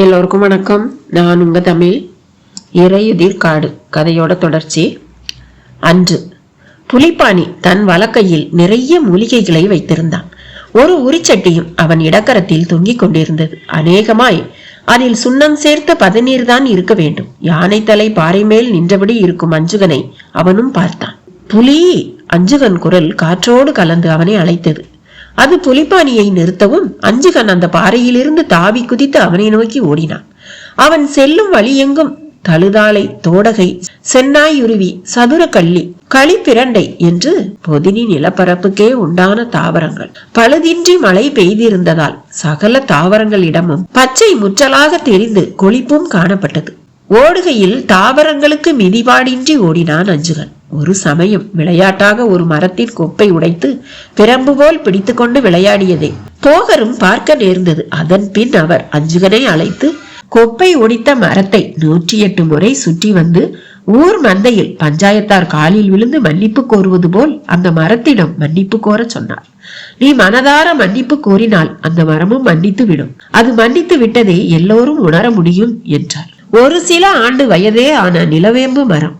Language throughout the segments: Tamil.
எல்லோருக்கும் வணக்கம். நான் உங்க தமிழ். இறையுதிர் காடு கதையோட தொடர்ச்சி. அன்று புலிப்பாணி தன் வலக்கையில் நிறைய மூலிகைகளை வைத்திருந்தான். ஒரு உரிச்சட்டியும் அவன் இடக்கரத்தில் தொங்கிக் கொண்டிருந்தது. அநேகமாய் அதில் சுண்ணம் சேர்த்த பதநீர் தான் இருக்க வேண்டும். யானை தலை பாறை மேல் நின்றபடி இருக்கும் அஞ்சுகனை அவனும் பார்த்தான். புலி! அஞ்சுகன் குரல் காற்றோடு கலந்து அவனை அழைத்தது. அது புலிப்பாணியை நிறுத்தவும் அஞ்சுகன் அந்த பாறையிலிருந்து தாவி குதித்து அவனை நோக்கி ஓடினான். அவன் செல்லும் வழி எங்கும் தழுதாலை, தோடகை, சென்னாயுருவி, சதுரக்கள்ளி, களிப்பிரண்டை என்று பொதினி நிலப்பரப்புக்கே உண்டான தாவரங்கள். பழுதின்றி மழை பெய்திருந்ததால் சகல தாவரங்களிடமும் பச்சை முற்றலாக தெரிந்து கொளிப்பும் காணப்பட்டது. ஓடுகையில் தாவரங்களுக்கு மிதிபாடின்றி ஓடினான் அஞ்சுகன். ஒரு சமயம் விளையாட்டாக ஒரு மரத்தின் கொப்பை உடைத்து பிரம்பு போல் பிடித்து கொண்டு விளையாடியதை போகரும் பார்க்க நேர்ந்தது. அதன் பின் அவர் அஞ்சுகனை அழைத்து கொப்பை ஒடித்த மரத்தை 108 முறை சுற்றி வந்து ஊர் மந்தையில் பஞ்சாயத்தார் காலில் விழுந்து மன்னிப்பு கோருவது போல் அந்த மரத்திடம் மன்னிப்பு கோர சொன்னார். நீ மனதார மன்னிப்பு கோரினால் அந்த மரமும் மன்னித்து விடும். அது மன்னித்து விட்டதை எல்லோரும் உணர முடியும் என்றார். ஒரு சில ஆண்டு வயதே ஆன நிலவேம்பு மரம்.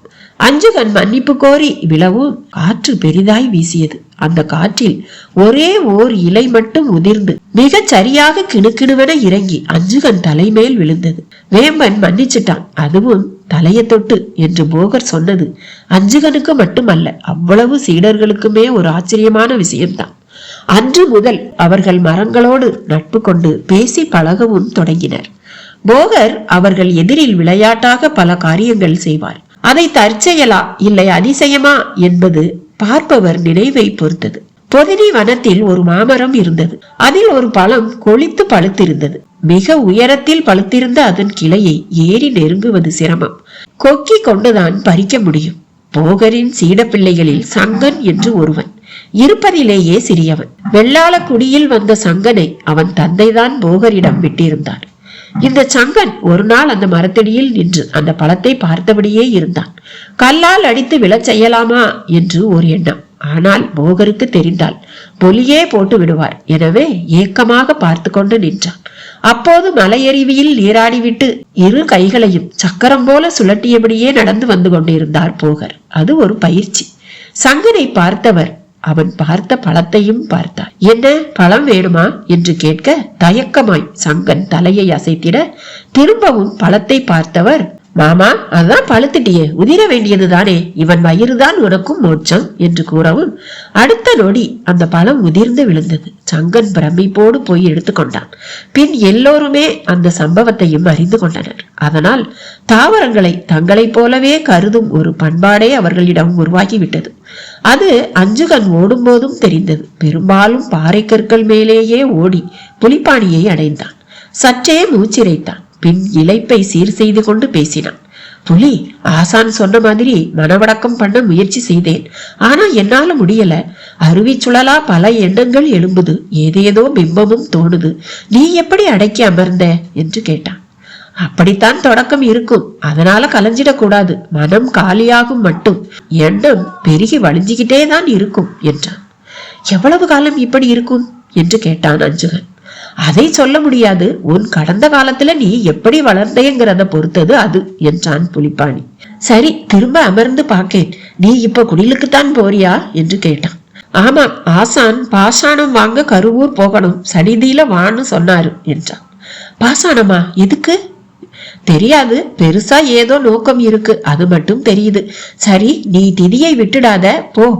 அஞ்சுகன் மன்னிப்பு கோரி விழவும் காற்று பெரிதாய் வீசியது. அந்த காற்றில் ஒரே ஓர் இலை மட்டும் உதிர்ந்து மிகச் சரியாக கிணுக்கிணுவென இறங்கி அஞ்சுகன் தலைமேல் விழுந்தது. வேம்பன் மன்னிச்சிட்டான், அதுவும் தலையை தொட்டு என்று போகர் சொன்னது அஞ்சுகனுக்கு மட்டுமல்ல, அவ்வளவு சீடர்களுக்குமே ஒரு ஆச்சரியமான விஷயம்தான். அன்று முதல் அவர்கள் மரங்களோடு நட்பு கொண்டு பேசி பழகவும் தொடங்கினர். போகர் அவர்கள் எதிரில் விளையாட்டாக பல காரியங்கள் செய்வார். அதை தற்செயலா இல்லை அதிசயமா என்பது பார்ப்பவர் நினைவை பொறுத்தது. பொதினி வனத்தில் ஒரு மாமரம் இருந்தது. அதில் ஒரு பழம் கொளித்து பழுத்திருந்தது. மிக உயரத்தில் பழுத்திருந்த அதன் கிளையை ஏறி நெருங்குவது சிரமம். கொக்கி கொண்டுதான் பறிக்க முடியும். போகரின் சீட பிள்ளைகளில் சங்கன் என்று ஒருவன், இருப்பதிலேயே சிறியவன். வெள்ளாள குடியில் வந்த சங்கனை அவன் தந்தைதான் போகரிடம் விட்டிருந்தான். இந்த சங்கன் ஒரு நாள் அந்த மரத்தடியில் நின்று அந்த பழத்தை பார்த்தபடியே இருந்தான். கல்லால் அடித்து விழச் செய்யலாமா என்று ஒரு எண்ணம். ஆனால் போகருக்கு தெரிந்தால் பொலியே போட்டு விடுவார். எனவே ஏக்கமாக பார்த்து கொண்டு நின்றான். அப்போது மலையருவியில் நீராடிவிட்டு இரு கைகளையும் சக்கரம் போல சுழட்டியபடியே நடந்து வந்து கொண்டிருந்தார் போகர். அது ஒரு பயிற்சி. சங்கனை பார்த்தவர் அவன் பார்த்த பழத்தையும் பார்த்தார். என்ன பழம் வேணுமா என்று கேட்க தயக்கமாய் சங்கன் தலையை அசைத்திட திரும்பவும் பழத்தை பார்த்தவர், மாமா அதான் பழுத்துட்டியே, உதிர வேண்டியதுதானே, இவன் வயிறுதான் உனக்கும் மோட்சம் என்று கூறவும் அடுத்த நொடி அந்த பழம் உதிர்ந்து விழுந்தது. சங்கன் பிரமிப்போடு போய் எடுத்துக்கொண்டான். பின் எல்லோருமே அந்த சம்பவத்தையும் அறிந்து கொண்டனர். அதனால் தாவரங்களை தங்களைப் போலவே கருதும் ஒரு பண்பாடே அவர்களிடம் உருவாகிவிட்டது. அது அஞ்சுகன் ஓடும் போதும் தெரிந்தது. பெரும்பாலும் பாறை கற்கள் மேலேயே ஓடி புலிப்பாணியை அடைந்தான். சற்றே மூச்சிரைத்தான். பின் இளைப்பை சீர் செய்து கொண்டு பேசினான். புலி, ஆசான் சொன்ன மாதிரி மனவடக்கம் பண்ண முயற்சி செய்தேன். ஆனா என்னால முடியல. அருவி சுழலா பல எண்ணங்கள் எழும்புது. ஏதேதோ பிம்பமும் தோணுது. நீ எப்படி அடக்கி அமர்ந்த என்று கேட்டான். அப்படித்தான் தொடக்கம் இருக்கும். அதனால கலைஞ்சிடக்கூடாது. மனம் காலியாகும் மட்டும் எண்ணம் பெருகி வழிஞ்சுகிட்டே தான் இருக்கும் என்றான். எவ்வளவு காலம் இப்படி இருக்கும் என்று கேட்டான் அஞ்சுகன். அதை சொல்ல முடியாது. உன் கடந்த காலத்துல நீ எப்படி வளர்ந்தேங்கிறத பொறுத்தது அது என்றான் புலிப்பாணி. சரி, திரும்ப அமர்ந்து பார்க்கேன். நீ இப்ப குடிலுக்குத்தான் போறியா என்று கேட்டான். ஆமாம், ஆசான் பாசானம் வாங்க கருவூர் போகணும், சடிதியில வான்னு சொன்னாரு என்றான். பாசானமா? எதுக்கு? தெரியாது, பெருசா ஏதோ நோக்கம் இருக்கு, அது மட்டும் தெரியுது. சரி, நீ திதியை விட்டுடாத,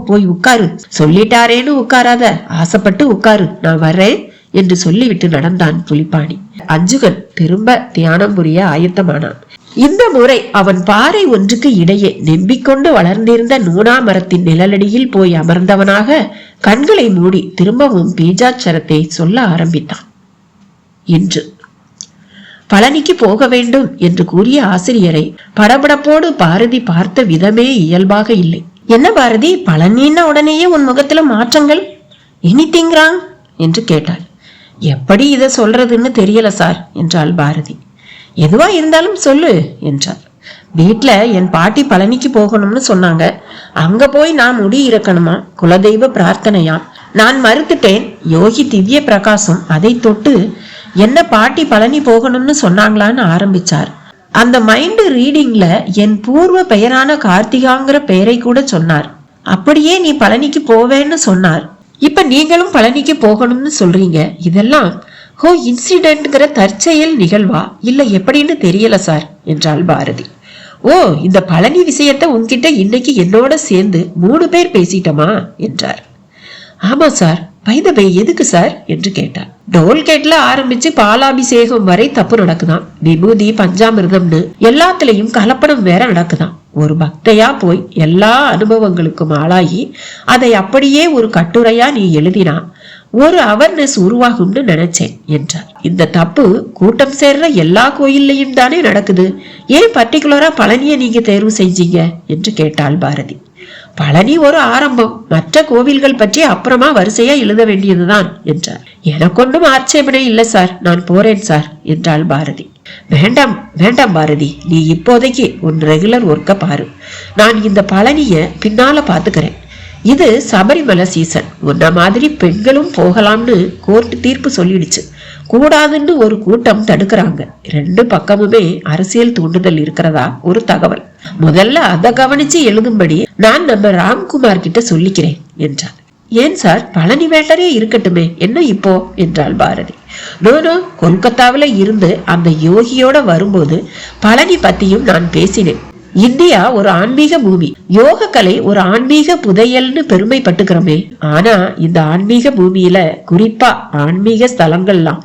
போய் உட்காரு. சொல்லிட்டாரேன்னு உட்காராத, ஆசைப்பட்டு உட்காரு, நான் வர்றேன் என்று சொல்லிவிட்டு நடந்தான் புலிப்பாணி. அஞ்சுகன் திரும்ப தியானம் புரிய ஆயத்தமானான். இந்த முறை அவன் பாறை ஒன்றுக்கு இடையே நெம்பிக்கொண்டு வளர்ந்திருந்த நூனா மரத்தின் நிழலடியில் போய் அமர்ந்தவனாக கண்களை மூடி திரும்பவும் பீஜாட்சரத்தை சொல்ல ஆரம்பித்தான். இன்று பழனிக்கு போக வேண்டும் என்று கூறிய ஆசிரியரை படபடப்போடு பாரதி பார்த்த விதமே இயல்பாக இல்லை. என்ன பாரதி, பழனின்னா உடனேயே உன் முகத்துல மாற்றங்கள், எனிதிங்கிறான் என்று கேட்டாள். எப்படி இதை சொல்றதுன்னு தெரியல சார் என்றாள் பாரதி. எதுவா இருந்தாலும் சொல்லு என்றார். வீட்டுல என் பாட்டி பழனிக்கு போகணும்னு சொன்னாங்க. அங்க போய் நான் முடி இருக்கணுமா, குலதெய்வ பிரார்த்தனையா. நான் மறுத்துட்டேன். யோகி திவ்ய பிரகாசம் அதை தொட்டு என்ன பாட்டி பழனி போகணும்னு சொன்னாங்களான்னு ஆரம்பிச்சார். அந்த மைண்ட் ரீடிங்ல என் பூர்வ பெயரான கார்த்திகாங்கிற பெயரை கூட சொன்னார். அப்படியே நீ பழனிக்கு போவேன்னு சொன்னார். இப்ப நீங்களும் பழனிக்கு போகணும்னு சொல்றீங்க. இதெல்லாம் இன்சிடென்ட்ங்கிற தற்செயல் நிகழ்வா இல்ல எப்படின்னு தெரியல சார் என்றாள் பாரதி. ஓ, இந்த பழனி விஷயத்த உன்கிட்ட இன்னைக்கு என்னோட சேர்ந்து 3 பேர் பேசிட்டோமா என்றார். ஆமா சார். பைதபை எதுக்கு சார் என்று கேட்டார். டோல்கேட்ல ஆரம்பிச்சு பாலாபிஷேகம் வரை தப்பு நடக்குதான். விபூதி பஞ்சாமிர்தம்னு எல்லாத்துலயும் கலப்படம் வேற நடக்குதான். ஒரு பக்தையா போய் எல்லா அனுபவங்களுக்கும் ஆளாகி அதை அப்படியே ஒரு கட்டுரையா நீ எழுதினா ஒரு அவேர்னஸ் உருவாகும்னு நினைச்சேன் என்றார். இந்த தப்பு கூட்டம் சேர்ற எல்லா கோயில்லையும் தானே நடக்குது. ஏன் பர்டிகுலரா பழனியை நீங்க தேர்வு செஞ்சீங்க என்று கேட்டாள் பாரதி. பழனி ஒரு ஆரம்பம், மற்ற கோவில்கள் பற்றி அப்புறமா வரிசையா எழுத வேண்டியதுதான் என்றார். எனக்கு ஒன்றும் ஆட்சேபனை இல்லை சார், நான் போறேன் சார் என்றாள் பாரதி. வேண்டாம் வேண்டாம் பாரதி, நீ இப்போதைக்கு உன் ரெகுலர் ஒர்க்க பாரு. நான் இந்த பழனிய பின்னால பாத்துக்கிறேன். இது சபரிமலை சீசன். உன்ன மாதிரி பெண்களும் போகலாம்னு கோர்ட் தீர்ப்பு சொல்லிடுச்சு. கூடாதுன்னு ஒரு கூட்டம் தடுக்கிறாங்க. 2 பக்கமுமே அரசியல் தூண்டுதல் இருக்கிறதா ஒரு தகவல். முதல்ல அதை கவனிச்சு எழுதும்படி நான் நம்ம ராம்குமார் கிட்ட சொல்லிக்கிறேன் என்றார். ஏன் சார், பழனி வேண்டரே இருக்கட்டுமே, என்ன இப்போ என்றாள் பாரதி. நோனோ, கொல்கத்தாவில இருந்து அந்த யோகியோட வரும்போது பழனி பத்தியும் நான் பேசினேன். இந்தியா ஒரு ஆன்மீக பூமி, யோக கலை ஒரு ஆன்மீக புதையல்னு பெருமைப்பட்டுக்கிறோமே. ஆனா இந்த ஆன்மீக பூமியில, குறிப்பா ஆன்மீக ஸ்தலங்கள்லாம்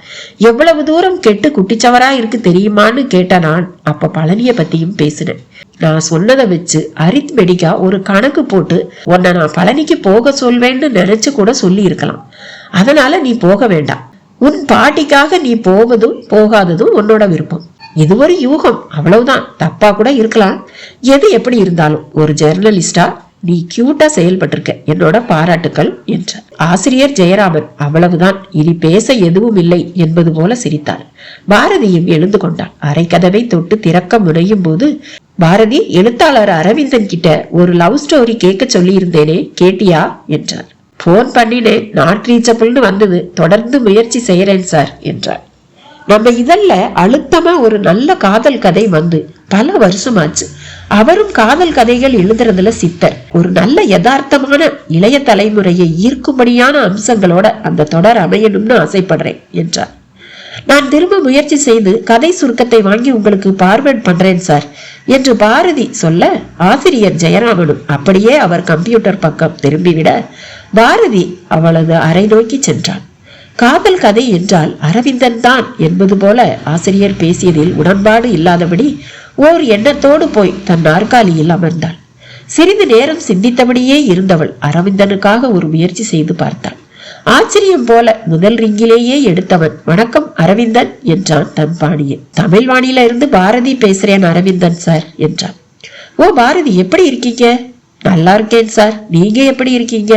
எவ்வளவு தூரம் கெட்டு குட்டிச்சவரா இருக்கு தெரியுமான்னு கேட்ட நான் அப்ப பழனிய பத்தியும் பேசினேன். நான் சொன்னதை வச்சு அரித்மெடிக்கா ஒரு கணக்கு போட்டு உன்னை நான் பழனிக்கு போக சொல்வேன்னு நினைச்சு கூட சொல்லி இருக்கலாம். அதனால நீ போக வேண்டாம். உன் பாட்டிக்காக நீ போவதும் போகாததும் உன்னோட விருப்பம். இது ஒரு யூகம், அவ்வளவுதான். தப்பா கூட இருக்கலாம். எது எப்படி இருந்தாலும் ஒரு ஜெர்னலிஸ்டா நீ கியூட்டா செயல்பட்டிருக்க, என்னோட பாராட்டுக்கள் என்றார். ஆசிரியர் ஜெயராமன் அவ்வளவுதான், இனி பேச எதுவும் இல்லை என்பது போல சிரித்தார். பாரதியும் எழுந்து கொண்டாள். அரை கதவை தொட்டு திறக்க முனையும் போது, பாரதி, எழுத்தாளர் அரவிந்தன் கிட்ட ஒரு லவ் ஸ்டோரி கேட்க சொல்லி இருந்தேனே, கேட்டியா என்றார். போன் பண்ணினேன், நாட் ரீச்சபிள்னு வந்தது. தொடர்ந்து முயற்சி செய்யறேன் சார் என்றார். நம்ம இதழ்ல அழுத்தமா ஒரு நல்ல காதல் கதை வந்து பல வருஷமாச்சு. அவரும் காதல் கதைகள் எழுதுறதுல சித்தர். ஒரு நல்ல யதார்த்தமான இளைய தலைமுறையை ஈர்க்கும்படியான அம்சங்களோட அந்த தொடர் அமையணும்னு ஆசைப்படுறேன் என்றார். நான் திரும்ப முயற்சி செய்து கதை சுருக்கத்தை வாங்கி உங்களுக்கு பார்வர்ட் பண்றேன் சார் என்று பாரதி சொல்ல, ஆசிரியர் ஜெயராமனும் அப்படியே அவர் கம்ப்யூட்டர் பக்கம் திரும்பிவிட பாரதி அவளது அறை நோக்கி சென்றாள். காதல் கதை என்றால் அரவிந்தன் தான் என்பது போல ஆசிரியர் பேசியதில் உடன்பாடு இல்லாதபடி ஓர் எண்ணத்தோடு போய் தன் நாற்காலியில் அமர்ந்தாள். சிறிது நேரம் சிந்தித்தபடியே இருந்தவள் அரவிந்தனுக்காக ஒரு முயற்சி செய்து பார்த்தாள். ஆச்சரியம் போல முதல் ரிங்கிலேயே எடுத்தவன், வணக்கம் அரவிந்தன் என்றான் தன் பாணியில். தமிழ் வாணியில இருந்து பாரதி பேசுறேன் அரவிந்தன் சார் என்றான். ஓ பாரதி, எப்படி இருக்கீங்க? நல்லா இருக்கேன் சார், நீங்க எப்படி இருக்கீங்க?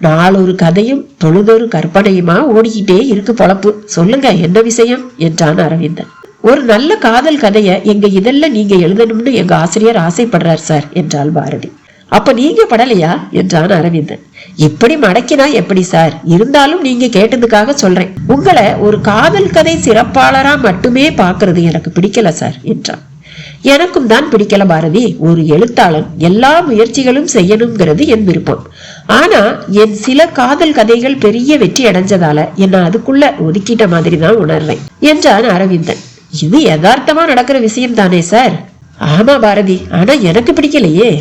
நாளொரு கதையும் தொழுதொரு கற்பனையுமா ஓடிக்கிட்டே இருக்கு பொழப்பு. சொல்லுங்க, என்ன விஷயம் என்றான் அரவிந்தன். ஒரு நல்ல காதல் கதைய எங்க இதெல்லாம் நீங்க எழுதணும்னு எங்க ஆசிரியர் ஆசைப்படுறார் சார் என்றாள் பாரதி. அப்ப நீங்க படலையா என்றான் அரவிந்தன். இப்படி மடக்கினா எப்படி சார், இருந்தாலும் நீங்க கேட்டதுக்காக சொல்றேன். உங்களை ஒரு காதல் கதை சிறப்பாளரா மட்டுமே பாக்குறது எனக்கு பிடிக்கல சார் என்றான். எனக்கும் தான் பிடிக்கல பாரதி. ஒரு எழுத்தாளன் எல்லா முயற்சிகளும் செய்யணுங்கிறது என் விருப்பம். ஆனா என் சில காதல் கதைகள் பெரிய வெற்றி அடைஞ்சதால என்ன அதுக்குள்ள ஒதுக்கிட்ட மாதிரி தான் உணர்றேன் என்றான் அரவிந்தன். இது யதார்த்தமா நடக்கிற விஷயம் தானே சார்? ஆமா பாரதி, ஆனா எனக்கு பிடிக்கலையே.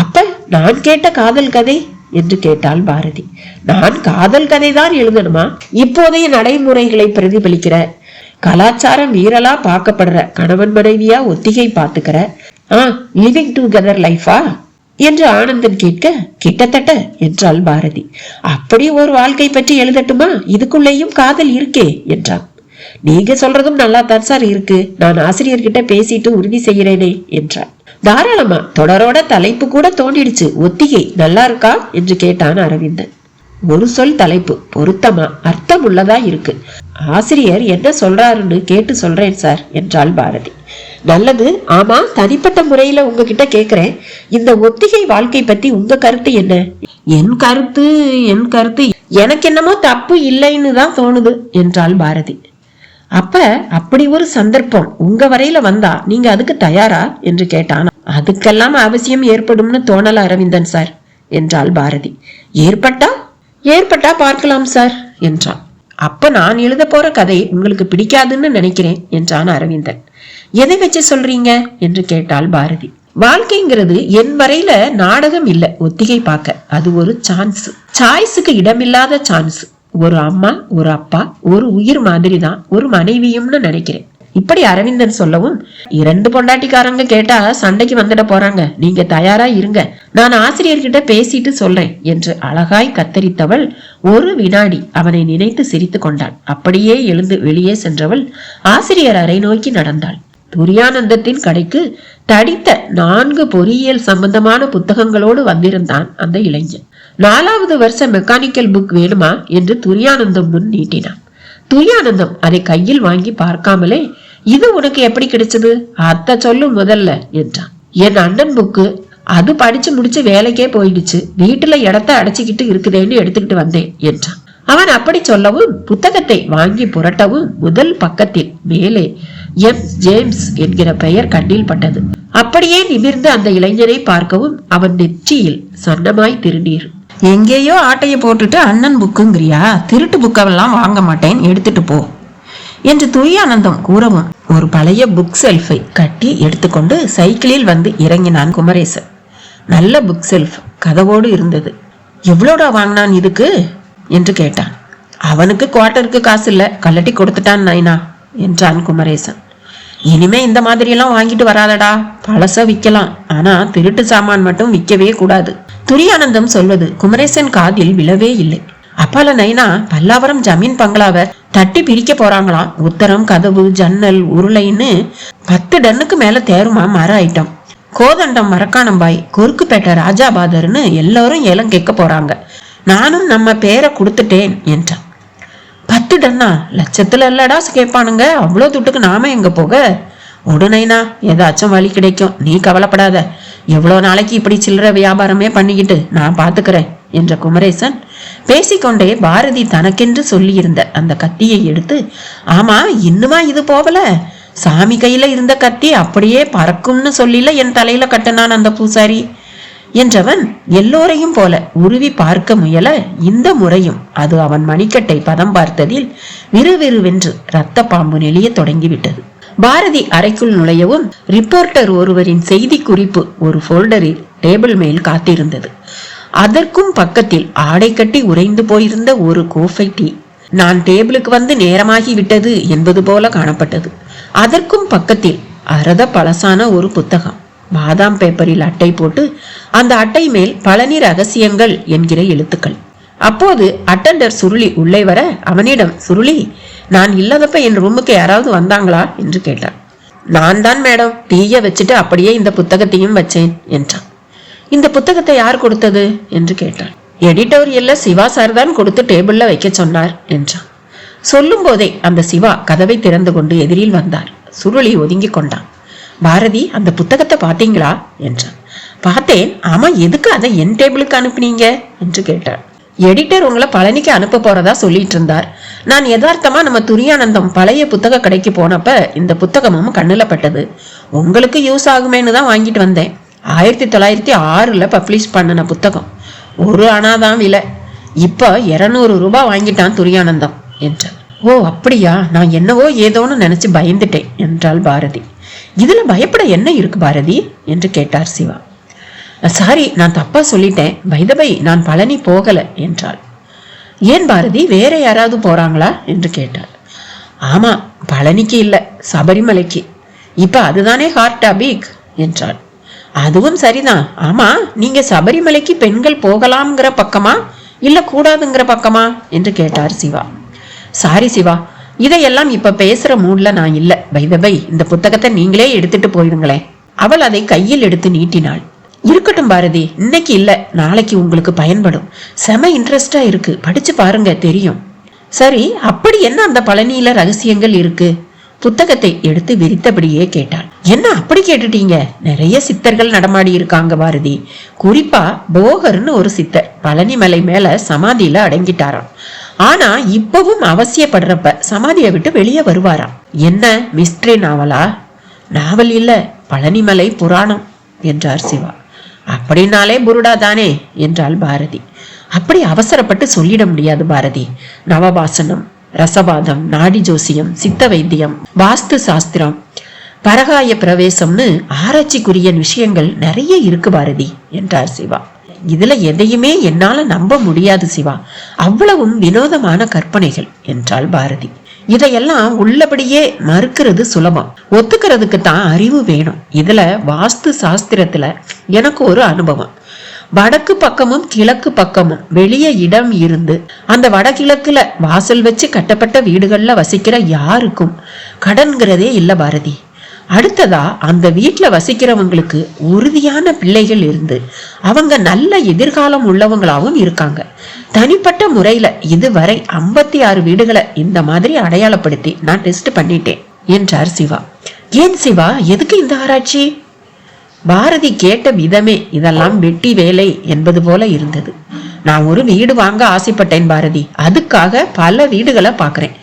அப்ப நான் கேட்ட காதல் கதை என்று கேட்டாள் பாரதி. நான் காதல் கதை தான் எழுதணுமா? இப்போதைய நடைமுறைகளை பிரதிபலிக்கிற, கலாச்சாரம் வீரலா பார்க்கப்படுற கணவன் மனைவியா ஒத்திகை பாத்துக்கிற லிவிங் டுகெதர் லைஃபா என்று ஆனந்தன் கேட்க, கிட்டத்தட்ட என்றாள் பாரதி. அப்படி ஒரு வாழ்க்கை பற்றி எழுதட்டுமா? இதுக்குள்ளேயும் காதல் இருக்கே என்றான். நீங்க சொல்றதும் நல்லா தான் சார் இருக்கு. நான் ஆசிரியர்கிட்ட பேசிட்டு உறுதி செய்கிறேனே என்றான். தாராளமா, தொடரோட தலைப்பு கூட தோண்டிடுச்சு. ஒத்திகை நல்லா இருக்கா என்று கேட்டான் அரவிந்தன். ஒரு சொல் தலைப்பு பொருத்தமா அர்த்தம் உள்ளதா இருக்கு. ஆசிரியர் என்ன சொல்றாருன்னு கேட்டு சொல்றேன் சார் என்றாள் பாரதி. நல்லது. ஆமா, தனிப்பட்ட முறையில உங்ககிட்ட கேக்குறேன், இந்த ஒத்திகை வாழ்க்கை பத்தி உங்க கருத்து என்ன? என் கருத்து எனக்கு என்னமோ தப்பு இல்லைன்னு தான் தோணுது என்றாள் பாரதி. அப்ப அப்படி ஒரு சந்தர்ப்பம் உங்க வரையில வந்தா நீங்க அதுக்கு தயாரா என்று கேட்டான். அதுக்கெல்லாம் அவசியம் ஏற்படும்னு தோணல அரவிந்தன் சார் என்றாள் பாரதி. ஏற்பட்டா பார்க்கலாம் சார் என்றான். அப்ப நான் எழுத போற கதை உங்களுக்கு பிடிக்காதுன்னு நினைக்கிறேன் என்றான் அரவிந்தன். எதை வச்சு சொல்றீங்க என்று கேட்டாள் பாரதி. வாழ்க்கைங்கிறது என் வரையில நாடகம் இல்ல, ஒத்திகை பார்க்க. அது ஒரு சான்ஸ், சாய்ஸுக்கு இடமில்லாத சான்ஸ். ஒரு அம்மா, ஒரு அப்பா, ஒரு உயிர் மாதிரி தான் ஒரு மனைவியும்னு நினைக்கிறேன். இப்படி அரவிந்தன் சொல்லவும், 2 பொண்டாட்டிக்காரங்க கேட்டா சண்டைக்கு வந்துட போறாங்க, நீங்க தயாரா இருங்க, நான் ஆசிரியர்கிட்ட பேசிட்டு சொல்றேன் என்று அழகாய் கத்தரித்தவள் ஒரு வினாடி அவனை நினைத்து சிரித்து கொண்டாள். அப்படியே எழுந்து வெளியே சென்றவள் ஆசிரியர் அறை நோக்கி நடந்தாள். துரியானந்தத்தின் கடைக்கு தடித்த 4 பொறியியல் சம்பந்தமான புத்தகங்களோடு வந்திருந்தான் அந்த இளைஞன். 4வது வருஷ மெக்கானிக்கல் புக் வேணுமா என்று துரியானந்தம் முன் நீட்டினான். துரியானந்தம் அதை கையில் வாங்கி பார்க்காமலே, இது உனக்கு எப்படி கிடைச்சது, அத்த சொல்லு முதல்ல என்றான். என் அண்ணன் புக்கு, அது படிச்சு முடிச்சு வேலைக்கே போயிடுச்சு, வீட்டுல இடத்த அடைச்சிக்கிட்டு இருக்குதேன்னு எடுத்துக்கிட்டு வந்தேன் என்றான். அவன் அப்படி சொல்லவும் புத்தகத்தை வாங்கி புரட்டவும் முதல் பக்கத்தில் மேலே எம் ஜேம்ஸ் என்கிற பெயர் கண்ணில் பட்டது. அப்படியே நிமிர்ந்து அந்த இளைஞனை பார்க்கவும் அவன் நெற்றியில் சன்னமாய் திருநீர். எங்கேயோ ஆட்டைய போட்டுட்டு அண்ணன் புக்குங்கிறியா, திருட்டு புக்கெல்லாம் வாங்க மாட்டேன், எடுத்துட்டு போ என்று துரியானந்தம் கூறவும் ஒரு பழைய புக் செல்ஃபை கட்டி எடுத்துக்கொண்டு சைக்கிளில் வந்து இறங்கினான் குமரேசன். நல்ல புக் செல்ஃப், கதவோடு இருந்தது. எவ்வளோடா வாங்கினான் இதுக்கு என்று கேட்டான். அவனுக்கு குவார்ட்டருக்கு காசு இல்ல, கல்லட்டி கொடுத்துட்டான் நைனா என்றான் குமரேசன். இனிமே இந்த மாதிரி எல்லாம் வாங்கிட்டு வராதடா, பழச விற்கலாம், ஆனா திருட்டு சாமான் மட்டும் விற்கவே கூடாது. துரியானந்தம் சொல்வது குமரேசன் காதில் விழவே இல்லை. அப்பால நைனா பல்லாவரம் ஜமீன் பங்களாவை தட்டி பிரிக்க போறாங்களாம். உத்தரம், கதவு, ஜன்னல், உருளைன்னு 10 டன்னுக்கு மேல தேருமா மர ஐட்டம். கோதண்டம், மரக்கானம்பாய், கொருக்குப்பேட்டை, ராஜாபாதர்னு எல்லாரும் ஏலம் கேட்க போறாங்க. நானும் நம்ம பேரை கொடுத்துட்டேன் என்றான். 10 டன்னா, லட்சத்துல இல்லடா கேட்பானுங்க, அவ்வளோ துட்டுக்கு நாம எங்க போக? உடனேனா ஏதாச்சும் வழி கிடைக்கும், நீ கவலைப்படாத, எவ்வளோ நாளைக்கு இப்படி சில்லற வியாபாரமே பண்ணிக்கிட்டு நான் பாத்துக்கிறேன் என்ற குமரேசன் பேசிக்கொண்டே பாரதி தனக்கென்று சொல்லியிருந்த அந்த கத்தியை எடுத்து, ஆமா இன்னுமா இது போகல, சாமி கையில இருந்த கத்தி அப்படியே பறக்கும்னு சொல்லில என் தலையில கட்டினான் அந்த பூசாரி என்றவன் எல்லோரையும் போல உருவி பார்க்க முயல, இந்த முறையும் அது அவன் மணிக்கட்டை பதம் பார்த்ததில் விறுவிறுவென்று இரத்த பாம்பு நெளிய தொடங்கிவிட்டது. பாரதி அறைக்குள் நுழையவும் ரிப்போர்ட்டர் ஒருவரின் செய்தி குறிப்பு ஒரு போல்டரில் டேபிள் மேல் காத்திருந்தது. அதற்கும் பக்கத்தில் ஆடை கட்டி உறைந்து போயிருந்த ஒரு கோப்பை டீ. நான் டேபிளுக்கு வந்து நேரமாகி விட்டது என்பது போல காணப்பட்டது. அதற்கும் பக்கத்தில் அரத பழசான ஒரு புத்தகம், பாதாம் பேப்பரில் அட்டை போட்டு அந்த அட்டை மேல் பழனி ரகசியங்கள் என்கிற எழுத்துக்கள். அப்போது அட்டெண்டர் சுருளி உள்ளே வர அவனிடம், சுருளி, நான் இல்லாதப்ப என் ரூமுக்கு யாராவது வந்தாங்களா என்று கேட்டான். நான் தான் மேடம், டீயை வச்சுட்டு அப்படியே இந்த புத்தகத்தையும் வச்சேன் என்றான். இந்த புத்தகத்தை யார் கொடுத்தது என்று கேட்டான். எடிட்டோரியல்ல சிவா சார் தான் கொடுத்து டேபிள்ல வைக்க சொன்னார் என்றான். சொல்லும் போதே அந்த சிவா கதவை திறந்து கொண்டு எதிரில் வந்தார். சுருளி ஒதுங்கி கொண்டான். பாரதி, அந்த புத்தகத்தை பார்த்தீங்களா என்றான். பார்த்தேன். ஆமா, எதுக்கு அதை என் டேபிளுக்கு அனுப்புனீங்க என்று கேட்டார். எடிட்டர் உங்களை பழனிக்கு அனுப்ப போறதா சொல்லிட்டு இருந்தார். நான் யதார்த்தமா நம்ம துரியானந்தம் பழைய புத்தக கடைக்கு போனப்ப இந்த புத்தகமும் கண்ணுல பட்டது. உங்களுக்கு யூஸ் ஆகுமேன்னு தான் வாங்கிட்டு வந்தேன். 1906 பப்ளிஷ் பண்ணின புத்தகம். 1 அணாதான் விலை. இப்ப 200 ரூபாய் வாங்கிட்டான் துரியானந்தம் என்றார். ஓ அப்படியா, நான் என்னவோ ஏதோன்னு நினைச்சு பயந்துட்டேன் என்றாள் பாரதி. இதுல பயப்பட என்ன இருக்கு பாரதி என்று கேட்டார் சிவா. சாரி, நான் தப்பா சொல்லிட்டேன், பைதபை நான் பழனி போகல என்றாள். ஏன் பாரதி, வேற யாராவது போறாங்களா என்று கேட்டார். ஆமா, பழனிக்கு இல்ல, சபரிமலைக்கு. இப்ப அதுதானே ஹார்ட் டாபிக் என்றாள். அதுவும் சரிதான். ஆமா, நீங்க சபரிமலைக்கு பெண்கள் போகலாம்ங்கிற பக்கமா இல்ல கூடாதுங்கிற பக்கமா என்று கேட்டார் சிவா. சாரி சிவா, இதையெல்லாம் இப்ப பேசுற மூட்ல நான் இல்ல. பை இந்த புத்தகத்தை நீங்களே எடுத்துட்டு போயிடுங்களேன். அவள் அதை கையில் எடுத்து நீட்டினாள். இருக்கட்டும் பாரதி, இன்னைக்கு இல்ல, நாளைக்கு உங்களுக்கு பயன்படும். செம இன்ட்ரெஸ்டா இருக்கு, படிச்சு பாருங்க, தெரியும். சரி, அப்படி என்ன அந்த பழனியில ரகசியங்கள் இருக்கு? புத்தகத்தை எடுத்து விரித்தபடியே கேட்டாள். என்ன அப்படி கேட்டுட்டீங்க? நிறைய சித்தர்கள் நடமாடி இருக்காங்க பாரதி. குறிப்பா போகர்னு ஒரு சித்தர் பழனிமலை மேல சமாதியில அடங்கிட்டாராம். ஆனா இப்பவும் அவசியப்படுறப்ப சமாதியை விட்டு வெளியே வருவாராம். என்ன மிஸ்ட்ரி நாவலா? நாவல் இல்ல, பழனிமலை புராணம் என்றார் சிவா. அப்படின்னாலே புருடா தானே என்றாள் பாரதி. அப்படி அவசரப்பட்டு சொல்லிட முடியாது பாரதி. நவபாசனம், ரசவாதம், நாடி ஜோசியம், சித்த வைத்தியம், வாஸ்து சாஸ்திரம், பரகாய பிரவேசம்னு ஆராய்ச்சிக்குரிய விஷயங்கள் நிறைய இருக்கு பாரதி என்றார் சிவா. இதுல எதையுமே என்னால நம்ப முடியாது சிவா, அவ்வளவும் வினோதமான கற்பனைகள் என்றாள் பாரதி. இதையெல்லாம் உள்ளபடியே மறுக்கிறது சுலபம், ஒத்துக்கிறதுக்கு தான் அறிவு வேணும். இதுல வாஸ்து சாஸ்திரத்துல எனக்கு ஒரு அனுபவம். வடக்கு பக்கமும் கிழக்கு பக்கமும் வெளியே இடம் இருந்து அந்த வடகிழக்குல வாசல் வச்சு கட்டப்பட்ட வீடுகள்ல வசிக்கிற யாருக்கும் கடன்கிறதே இல்ல பாரதி. அடுத்ததா அந்த வீட்டுல வசிக்கிறவங்களுக்கு உறுதியான பிள்ளைகள் இருந்து அவங்க நல்ல எதிர்காலம் உள்ளவங்களாவும் இருக்காங்க. தனிப்பட்ட முறையில இதுவரை 56 வீடுகளை இந்த மாதிரி அடையாளப்படுத்தி நான் டெஸ்ட் பண்ணிட்டேன் என்றார் சிவா. ஏன் சிவா, எதுக்கு இந்த ஆராய்ச்சி? பாரதி கேட்ட விதமே இதெல்லாம் வெட்டி வேலை என்பது போல இருந்தது. நான் ஒரு வீடு வாங்க ஆசைப்பட்டேன் பாரதி. அதுக்காக பல வீடுகளை பாக்குறேன்.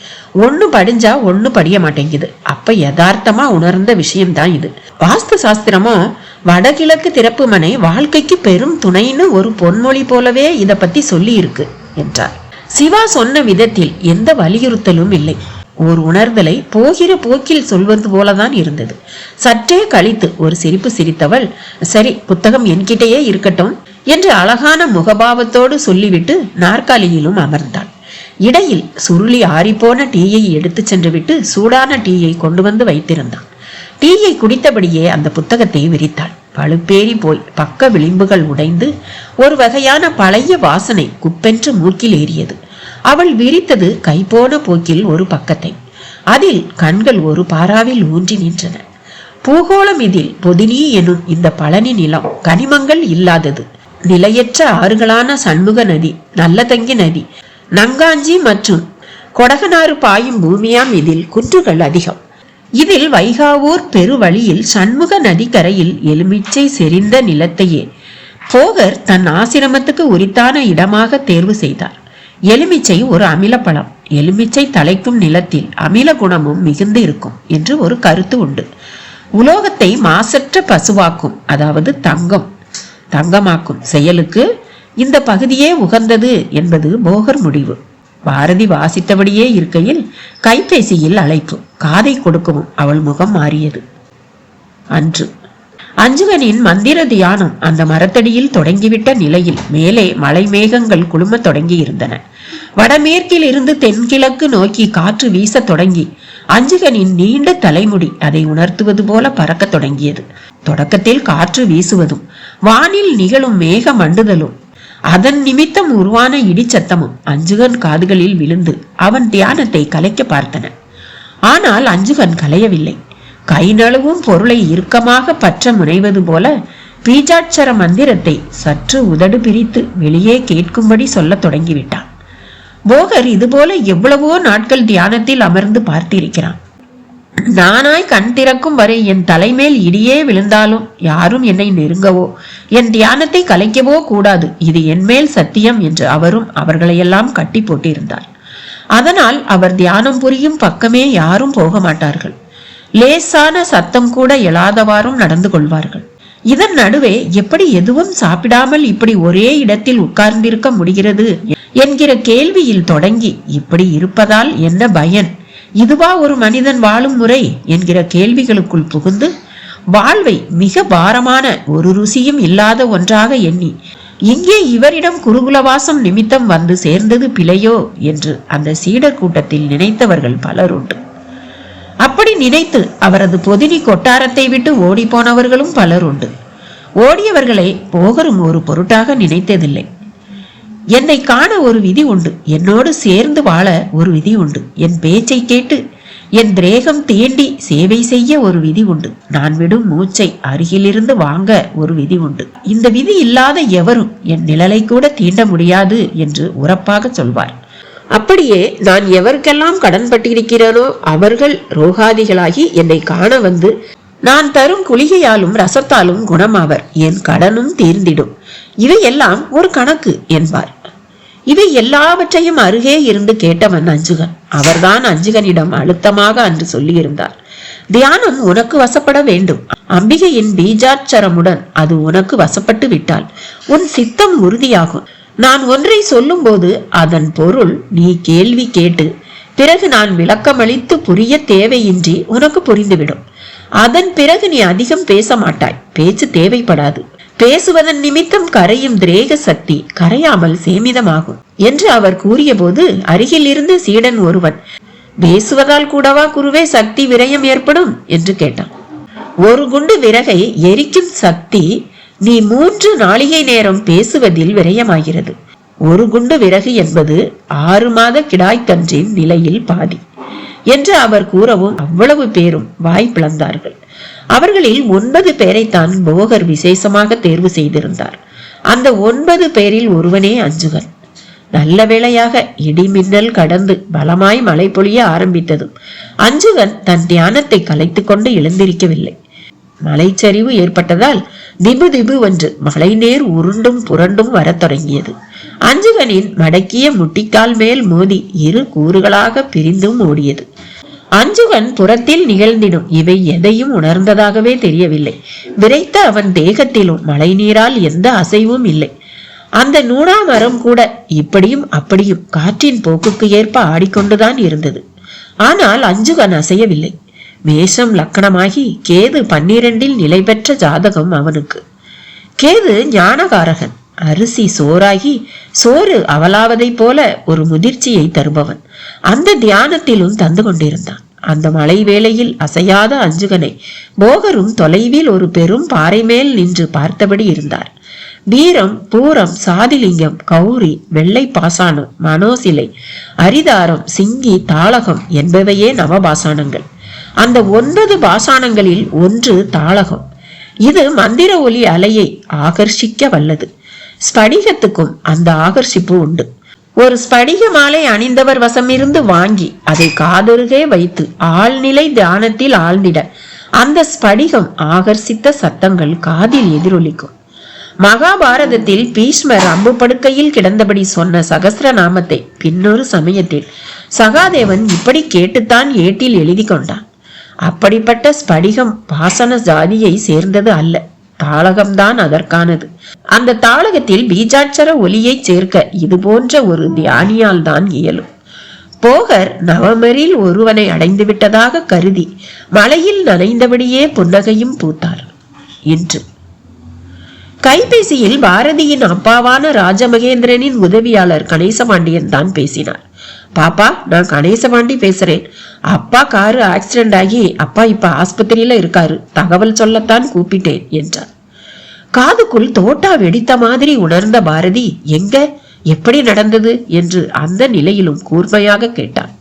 ஒண்ணு படிஞ்சா ஒண்ணு படிய மாட்டேங்குது. அப்ப யதார்த்தமா உணர்ந்த விஷயம்தான் இது. வாஸ்து சாஸ்திரமோ வடகிழக்கு திறப்பு மனை வாழ்க்கைக்கு பெரும் துணைன்னு ஒரு பொன்மொழி போலவே இத பத்தி சொல்லி இருக்கு என்றார். சிவா சொன்ன விதத்தில் எந்த வலியுறுத்தலும் இல்லை. ஒரு உணர்தலை போகிற போக்கில் சொல்வது போலதான் இருந்தது. சற்றே கழித்து ஒரு சிரிப்பு சிரித்தவள், சரி புத்தகம் என்கிட்டயே இருக்கட்டும் என்று அழகான முகபாவத்தோடு சொல்லிவிட்டு நாற்காலியிலும் அமர்ந்தாள். இடையில் சுருளி ஆறிப்போன டீயை எடுத்து சென்று விட்டு சூடான டீயை கொண்டு வந்து வைத்திருந்தான். டீயை குடித்தபடியே அந்த புத்தகத்தை விரித்தாள். பழுப்பேறி போய் பக்க விளிம்புகள் உடைந்து ஒரு வகையான பழைய வாசனை குப்பென்று மூக்கில் ஏறியது. அவள் விரித்தது கைப்போன போக்கில் ஒரு பக்கத்தை. அதில் கண்கள் ஒரு பாராவில் ஊன்றி நின்றன. பூகோளம் இதில் பொதினி எனும் இந்த பழனி நிலம் கனிமங்கள் இல்லாதது. நிலையற்ற ஆறுகளான சண்முக நதி, நல்லதங்கி நதி, நங்காஞ்சி மற்றும் கொடகனாறு பாயும் பூமியாம். இதில் குன்றுகள் அதிகம். இதில் வைகாவூர் பெருவழியில் சண்முக நதிக்கரையில் எலுமிச்சை செறிந்த நிலத்தையே போகர் தன் ஆசிரமத்துக்கு உரித்தான இடமாக தேர்வு செய்தார். எலுமிச்சை ஒரு அமிலப்பழம். எலுமிச்சை தலைக்கும் நிலத்தில் அமில குணமும் மிகுந்து இருக்கும் என்று ஒரு கருத்து உண்டு. உலோகத்தை மாசற்ற பசுவாக்கும், அதாவது தங்கமாக்கும் செயலுக்கு இந்த பகுதியே உகந்தது என்பது போகர் முடிவு. பாரதி வாசித்தபடியே இருக்கையில் கைபேசியில் அழைப்பு. காதை கொடுக்கவும் அவள் முகம் மாறியது. அன்று அஞ்சுகனின் மந்திர தியானம் அந்த மரத்தடியில் தொடங்கிவிட்ட நிலையில் மேலே மலை மேகங்கள் குழும தொடங்கி இருந்தன. வடமேற்கில் இருந்து தென்கிழக்கு நோக்கி காற்று வீச தொடங்கி அஞ்சுகனின் நீண்ட தலைமுடி அதை உணர்த்துவது போல பறக்க தொடங்கியது. தொடக்கத்தில் காற்று வீசுவதும் வானில் நிகழும் மேக மண்டுதலும் அதன் நிமித்தம் உருவான இடிச்சத்தமும் அஞ்சுகன் காதுகளில் விழுந்து அவன் தியானத்தை கலைக்க பார்த்தன. ஆனால் அஞ்சுகன் கலையவில்லை. கை நழுவும் பொருளை இறுக்கமாக பற்ற முனைவது போல பீஜாட்சர மந்திரத்தை சற்று உதடு பிரித்து வெளியே கேட்கும்படி சொல்ல தொடங்கிவிட்டான். போகர் இதுபோல எவ்வளவோ நாட்கள் தியானத்தில் அமர்ந்து பார்த்திருக்கிறான். நானாய் கண் திறக்கும் வரை என் தலைமேல் இடியே விழுந்தாலும் யாரும் என்னை நெருங்கவோ என் தியானத்தை கலைக்கவோ கூடாது, இது என்மேல் சத்தியம் என்று அவரும் அவர்களையெல்லாம் கட்டி போட்டிருந்தார். அதனால் அவர் தியானம் புரியும் பக்கமே யாரும் போக மாட்டார்கள். லேசான சத்தம் கூட எழாதவாறும் நடந்து கொள்வார்கள். இதன் நடுவே எப்படி எதுவும் சாப்பிடாமல் இப்படி ஒரே இடத்தில் உட்கார்ந்திருக்க முடிகிறது என்கிற கேள்வியில் தொடங்கி இப்படி இருப்பதால் என்ன பயன், இதுவா ஒரு மனிதன் வாழும் முறை என்கிற கேள்விகளுக்குள் புகுந்து வாழ்வை மிக பாரமான ஒரு ருசியும் இல்லாத ஒன்றாக எண்ணி இங்கே இவரிடம் குருகுலவாசம் நிமித்தம் வந்து சேர்ந்தது பிழையோ என்று அந்த சீடர் கூட்டத்தில் நினைத்தவர்கள் பலருண்டு. அப்படி நினைத்து அவரது பொதினி கொட்டாரத்தை விட்டு ஓடி போனவர்களும் பலருண்டு. ஓடியவர்களை போகரும் ஒரு பொருட்டாக நினைத்ததில்லை. என்னை காண ஒரு விதி உண்டு, என்னோடு சேர்ந்து வாழ ஒரு விதி உண்டு, என் பேச்சை கேட்டு என் திரேகம் தேண்டி சேவை செய்ய ஒரு விதி உண்டு, நான் விடும் மூச்சை அருகிலிருந்து வாங்க ஒரு விதி உண்டு. இந்த விதி இல்லாத எவரும் என் நிழலை கூட தீண்ட முடியாது என்று உரப்பாக சொல்வார். அப்படியே நான் எவருக்கெல்லாம் கடன் பட்டிருக்கிறேனோ அவர்கள் ரோகாதிகளாகி என்னை காண வந்து நான் தரும் குளிகையாலும் ரசத்தாலும் குணமாவர், என் கடனும் தீர்ந்திடும். இவையெல்லாம் ஒரு கணக்கு என்பார். இவை எல்லாவற்றையும் அருகே இருந்து கேட்டவன் அஞ்சுகன். அவர்தான் அஞ்சுகனிடம் அழுத்தமாக அன்று சொல்லியிருந்தார், தியானம் உனக்கு வசப்பட வேண்டும். அம்பிகையின் பீஜாட்சரமுடன் அது உனக்கு வசப்பட்டு விட்டால் உன் சித்தம் உறுதியாகும். நான் ஒன்றை சொல்லும் போது அதன் பொருள் நீ கேள்வி கேட்டு பிறகு நான் விளக்கமளித்து புரிய தேவையின்றி உனக்கு புரிந்துவிடும். அதன் பிறகு நீ அதிகம் பேச மாட்டாய், பேச்சு தேவைப்படாது. பேசுவதன் நிமித்தம் கரையும் திரேக சக்தி கரையாமல் சேமிதமாகும் என்று அவர் கூறிய போது அருகில் இருந்து சீடன் ஒருவன், பேசுவதால் கூடவா குருவே சக்தி விரயம் ஏற்படும் என்று கேட்டான். ஒரு குண்டு விறகை எரிக்கும் சக்தி நீ 3 நாளிகை நேரம் பேசுவதில் விரயமாகிறது. ஒரு குண்டு விறகு என்பது 6 மாத கிடாய்க்கன்றின் நிலையில் பாதி என்று அவர் கூறவும் அவ்வளவு பேரும் வாய் பிளந்தார்கள். அவர்களில் 9 பேரைத்தான் போகர் விசேஷமாக தேர்வு செய்திருந்தார். அந்த 9 பேரில் ஒருவனே அஞ்சுகன். நல்ல வேளையாக இடி மின்னல் கடந்து பலமாய் மழை பொழிய ஆரம்பித்ததும் அஞ்சுகன் தன் தியானத்தை கலைத்து கொண்டு எழுந்திருக்கவில்லை. மலைச்சரிவு ஏற்பட்டதால் திபு திபு என்று மழை நேர் உருண்டும் புரண்டும் வரத் தொடங்கியது. அஞ்சுகனின் மடக்கிய முட்டிக்கால் மேல் மோதி 2 கூறுகளாக பிரிந்தும் ஓடியது. அஞ்சுகன் புறத்தில் நிகழ்ந்திடும் இவை எதையும் உணர்ந்ததாகவே தெரியவில்லை. விரைத்த அவன் தேகத்திலும் மழை நீரால் எந்த அசைவும் இல்லை. அந்த நூடாமரம் கூட இப்படியும் அப்படியும் காற்றின் போக்குக்கு ஏற்ப ஆடிக்கொண்டுதான் இருந்தது. ஆனால் அஞ்சுகன் அசையவில்லை. மேஷம் லக்கணமாகி கேது 12 நிலை பெற்ற ஜாதகம் அவனுக்கு. கேது ஞானகாரகன். அரிசி சோறாகி சோறு அவலாவதை போல ஒரு முதிர்ச்சியை தருபவன். அந்த தியானத்திலும் தந்து கொண்டிருந்தான். அந்த மழை வேளையில் அசையாத அஞ்சுகனை போகரும் தொலைவில் ஒரு பெரும் பாறை மேல் நின்று பார்த்தபடி இருந்தார். வீரம், பூரம், சாதிலிங்கம், கௌரி, வெள்ளை பாசானம், மனோசிலை, அரிதாரம், சிங்கி, தாளகம் என்பவையே நவபாசானங்கள். அந்த 9 பாசானங்களில் ஒன்று தாளகம். இது மந்திர ஒலி அலையை ஆகர்ஷிக்க வல்லது. ஸ்படிகத்துக்கும் அந்த ஆகர்ஷிப்பு உண்டு. ஒரு ஸ்படிக மாலை அணிந்தவர் வசமிருந்து வாங்கி அதை காதருகே வைத்து ஆழ்நிலை தியானத்தில் ஆழ்ந்திட அந்த ஸ்படிகம் ஆகர்ஷித்த சத்தங்கள் காதில் எதிரொலிக்கும். மகாபாரதத்தில் பீஷ்மர் அம்பு படுக்கையில் கிடந்தபடி சொன்ன சகஸ்ர நாமத்தை பின்னொரு சமயத்தில் சகாதேவன் இப்படி கேட்டுத்தான் ஏட்டில் எழுதி கொண்டான். அப்படிப்பட்ட ஸ்படிகம் பாசன ஜாதியை சேர்ந்தது அல்ல, தாளகம்தான் அதற்கானது. அந்த தாளகத்தில் பீஜாட்சர ஒலியை சேர்க்க இது போன்ற ஒரு தியானியால் தான் இயலும். போகர் நவம்பரில் ஒருவனை அடைந்து விட்டதாக கருதி மலையில் நனைந்தபடியே புன்னகையும் பூத்தார். இன்று கைபேசியில் பாரதியின் அப்பாவான ராஜமகேந்திரனின் உதவியாளர் கணேசபாண்டியன் தான் பேசினார். பாப்பா, நான் கணேசபாண்டி பேசுறேன். அப்பா காரு ஆக்சிடென்ட் ஆகி அப்பா இப்ப ஆஸ்பத்திரியில இருக்காரு, தகவல் சொல்லத்தான் கூப்பிட்டேன் என்றார். காதுக்குள் தோட்டா வெடித்த மாதிரி உணர்ந்த பாரதி, எங்க, எப்படி நடந்தது என்று அந்த நிலையிலும் கூர்மையாக கேட்டான்.